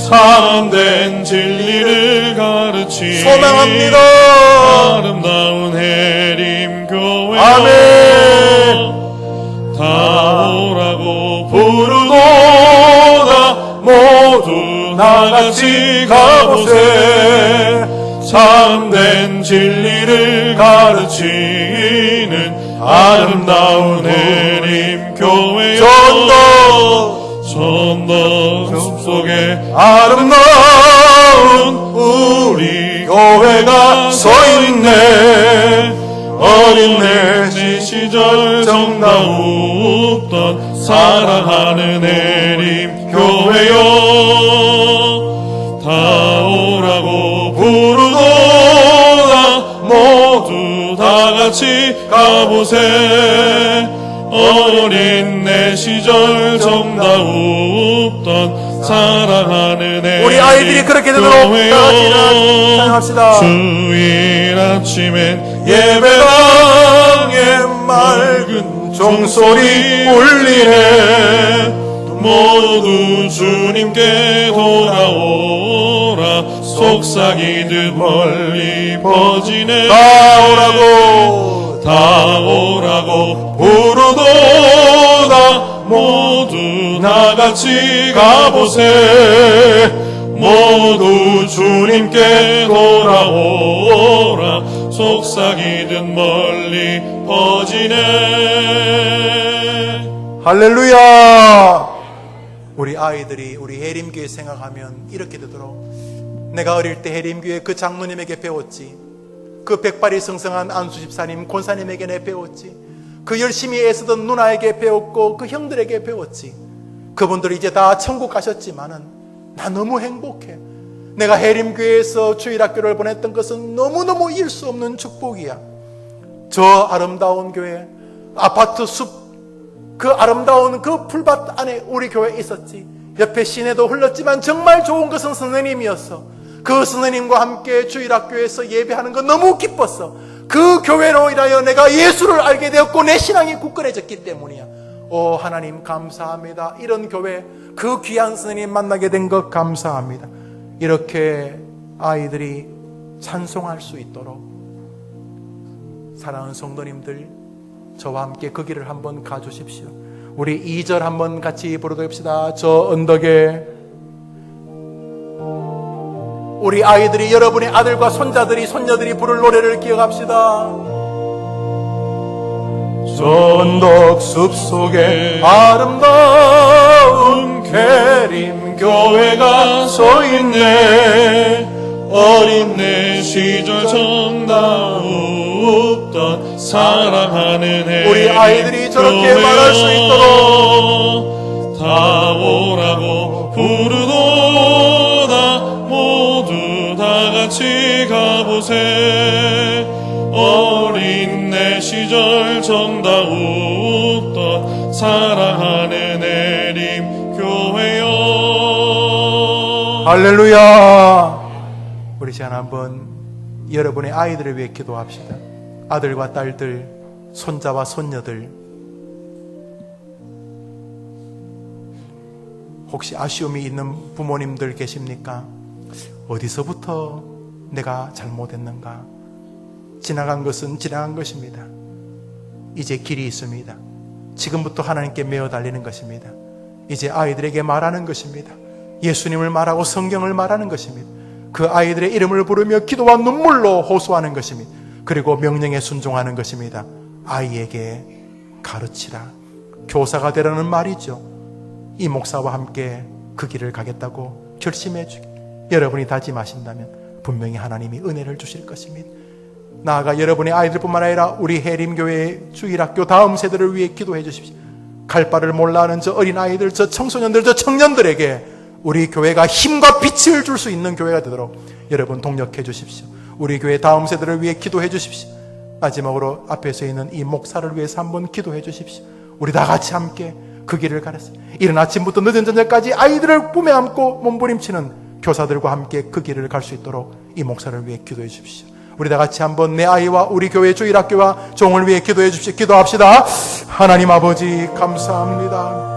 참된 진리를 가르치 소망합니다. 아름다운 해림교회 아멘. 다 오라고 부르도다 모두 나같이 가보세. 참된 진리를 가르치는 아름다운 해림 교회여. 전도 숲속에 아름다운 우리 교회가 서있네. 어린 내 시절 정다웠던 사랑하는 해림 교회여. 다 오라고 부르도다 모두 다같이 가보세. 어린 내 시절 정다웠던 사랑하는 해림 우리 아이들이 그렇게 되도록 다같이 찬양합시다. 주일 아침엔 예배당에 맑은 종소리 울리네. 모두 주님께 돌아오라. 속삭이듯 멀리 퍼지네. 다 오라고 부르도다 모두 나같이 가보세. 모두 주님께 돌아오라. 속삭이듯 멀리 퍼지네. 할렐루야. 우리 아이들이 우리 해림교회 생각하면 이렇게 되도록, 내가 어릴 때 해림교회 그 장로님에게 배웠지, 그 백발이 승성한 안수 집사님, 권사님에게 내 배웠지, 그 열심히 애쓰던 누나에게 배웠고 그 형들에게 배웠지. 그분들이 이제 다 천국 가셨지만은 나 너무 행복해. 내가 해림교회에서 주일학교를 보냈던 것은 너무너무 잃을 수 없는 축복이야. 저 아름다운 교회, 아파트 숲, 그 아름다운 그 풀밭 안에 우리 교회 있었지. 옆에 시내도 흘렀지만 정말 좋은 것은 선생님이었어. 그 선생님과 함께 주일학교에서 예배하는 거 너무 기뻤어. 그 교회로 인하여 내가 예수를 알게 되었고 내 신앙이 굳건해졌기 때문이야. 오 하나님 감사합니다. 이런 교회, 그 귀한 선생님 만나게 된 것 감사합니다. 이렇게 아이들이 찬송할 수 있도록 사랑하는 성도님들, 저와 함께 그 길을 한번 가주십시오. 우리 2절 한번 같이 부르봅시다. 저 언덕에. 우리 아이들이, 여러분의 아들과 손자들이, 손녀들이 부를 노래를 기억합시다. 저 언덕 숲속에 아름다운 계림 교회가 서있네. 어린 내 시절 정다웠던 사랑하는 해림 우리 아이들이 저렇게 말할 수 있도록 다 오라고 부르도다 모두 다같이 가보세. 어린 내 시절 정다웠던 사랑하는 해림 교회여. 할렐루야. 우리 시간 한번 여러분의 아이들을 위해 기도합시다. 아들과 딸들, 손자와 손녀들, 혹시 아쉬움이 있는 부모님들 계십니까? 어디서부터 내가 잘못했는가? 지나간 것은 지나간 것입니다. 이제 길이 있습니다. 지금부터 하나님께 메어 달리는 것입니다. 이제 아이들에게 말하는 것입니다. 예수님을 말하고 성경을 말하는 것입니다. 그 아이들의 이름을 부르며 기도와 눈물로 호소하는 것입니다. 그리고 명령에 순종하는 것입니다. 아이에게 가르치라. 교사가 되라는 말이죠. 이 목사와 함께 그 길을 가겠다고 결심해 주기. 여러분이 다짐하신다면 분명히 하나님이 은혜를 주실 것입니다. 나아가 여러분의 아이들뿐만 아니라 우리 해림교회 주일학교 다음 세대를 위해 기도해 주십시오. 갈 바를 몰라하는 저 어린아이들, 저 청소년들, 저 청년들에게 우리 교회가 힘과 빛을 줄 수 있는 교회가 되도록 여러분 동력해 주십시오. 우리 교회 다음 세대를 위해 기도해 주십시오. 마지막으로 앞에 서 있는 이 목사를 위해서 한번 기도해 주십시오. 우리 다 같이 함께 그 길을 가렸어요. 이른 아침부터 늦은 저녁까지 아이들을 꿈에 안고 몸부림치는 교사들과 함께 그 길을 갈 수 있도록 이 목사를 위해 기도해 주십시오. 우리 다 같이 한번 내 아이와 우리 교회 주일학교와 종을 위해 기도해 주십시오. 기도합시다. 하나님 아버지 감사합니다.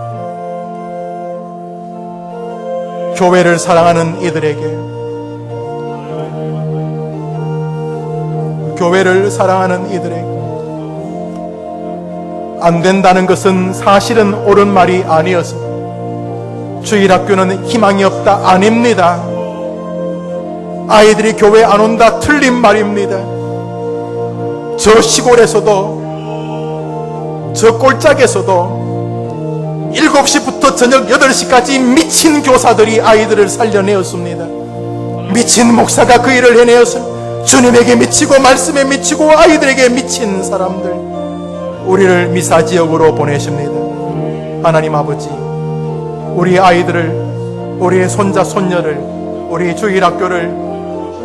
교회를 사랑하는 이들에게, 교회를 사랑하는 이들에게 안 된다는 것은 사실은 옳은 말이 아니어서 주일학교는 희망이 없다 아닙니다. 아이들이 교회 안 온다 틀린 말입니다. 저 시골에서도 저 꼴짝에서도 7시부터 저녁 8시까지 미친 교사들이 아이들을 살려내었습니다. 미친 목사가 그 일을 해내어서 주님에게 미치고 말씀에 미치고 아이들에게 미친 사람들, 우리를 미사지역으로 보내십니다. 하나님 아버지, 우리 아이들을, 우리의 손자 손녀를, 우리 주일학교를,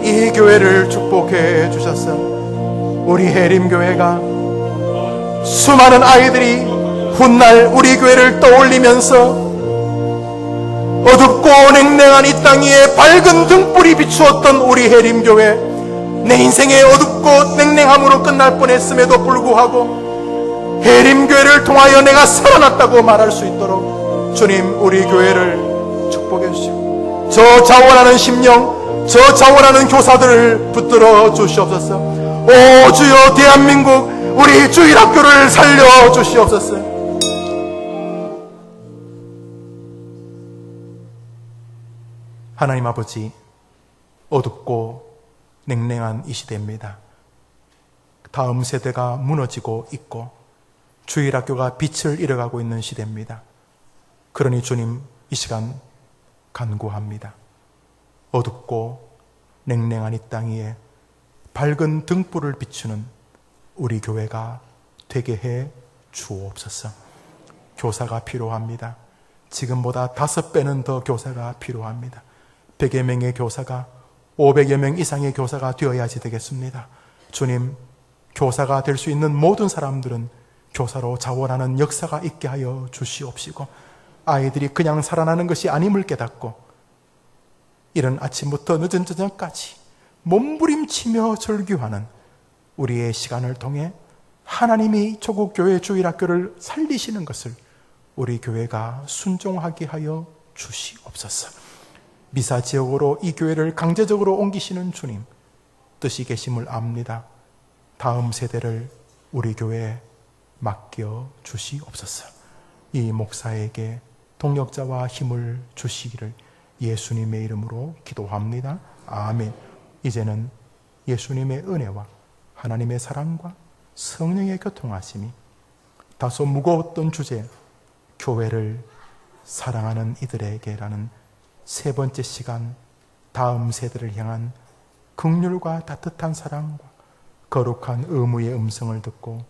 이 교회를 축복해 주셨어. 우리 해림교회가 수많은 아이들이 훗날 우리 교회를 떠올리면서 어둡고 냉랭한 이 땅 위에 밝은 등불이 비추었던 우리 해림교회, 내 인생의 어둡고 냉랭함으로 끝날 뻔했음에도 불구하고 해림교회를 통하여 내가 살아났다고 말할 수 있도록 주님, 우리 교회를 축복해 주시고 저 자원하는 심령, 저 자원하는 교사들을 붙들어 주시옵소서. 오 주여, 대한민국 우리 주일학교를 살려 주시옵소서. 하나님 아버지, 어둡고 냉랭한 이 시대입니다. 다음 세대가 무너지고 있고 주일학교가 빛을 잃어가고 있는 시대입니다. 그러니 주님, 이 시간 간구합니다. 어둡고 냉랭한 이 땅 위에 밝은 등불을 비추는 우리 교회가 되게 해 주옵소서. 교사가 필요합니다. 지금보다 5배는 더 교사가 필요합니다. 100여 명의 교사가 500여 명 이상의 교사가 되어야지 되겠습니다. 주님, 교사가 될 수 있는 모든 사람들은 교사로 자원하는 역사가 있게 하여 주시옵시고, 아이들이 그냥 살아나는 것이 아님을 깨닫고 이른 아침부터 늦은 저녁까지 몸부림치며 설교하는 우리의 시간을 통해 하나님이 조국 교회 주일학교를 살리시는 것을 우리 교회가 순종하게 하여 주시옵소서. 미사지역으로 이 교회를 강제적으로 옮기시는 주님, 뜻이 계심을 압니다. 다음 세대를 우리 교회에 맡겨 주시옵소서. 이 목사에게 동력자와 힘을 주시기를 예수님의 이름으로 기도합니다. 아멘. 이제는 예수님의 은혜와 하나님의 사랑과 성령의 교통하심이 다소 무거웠던 주제, 교회를 사랑하는 이들에게라는 세 번째 시간, 다음 세대를 향한 긍휼과 따뜻한 사랑과 거룩한 의무의 음성을 듣고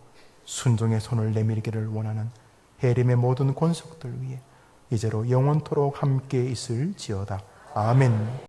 순종의 손을 내밀기를 원하는 해림의 모든 권속들 위해 이제로 영원토록 함께 있을지어다. 아멘.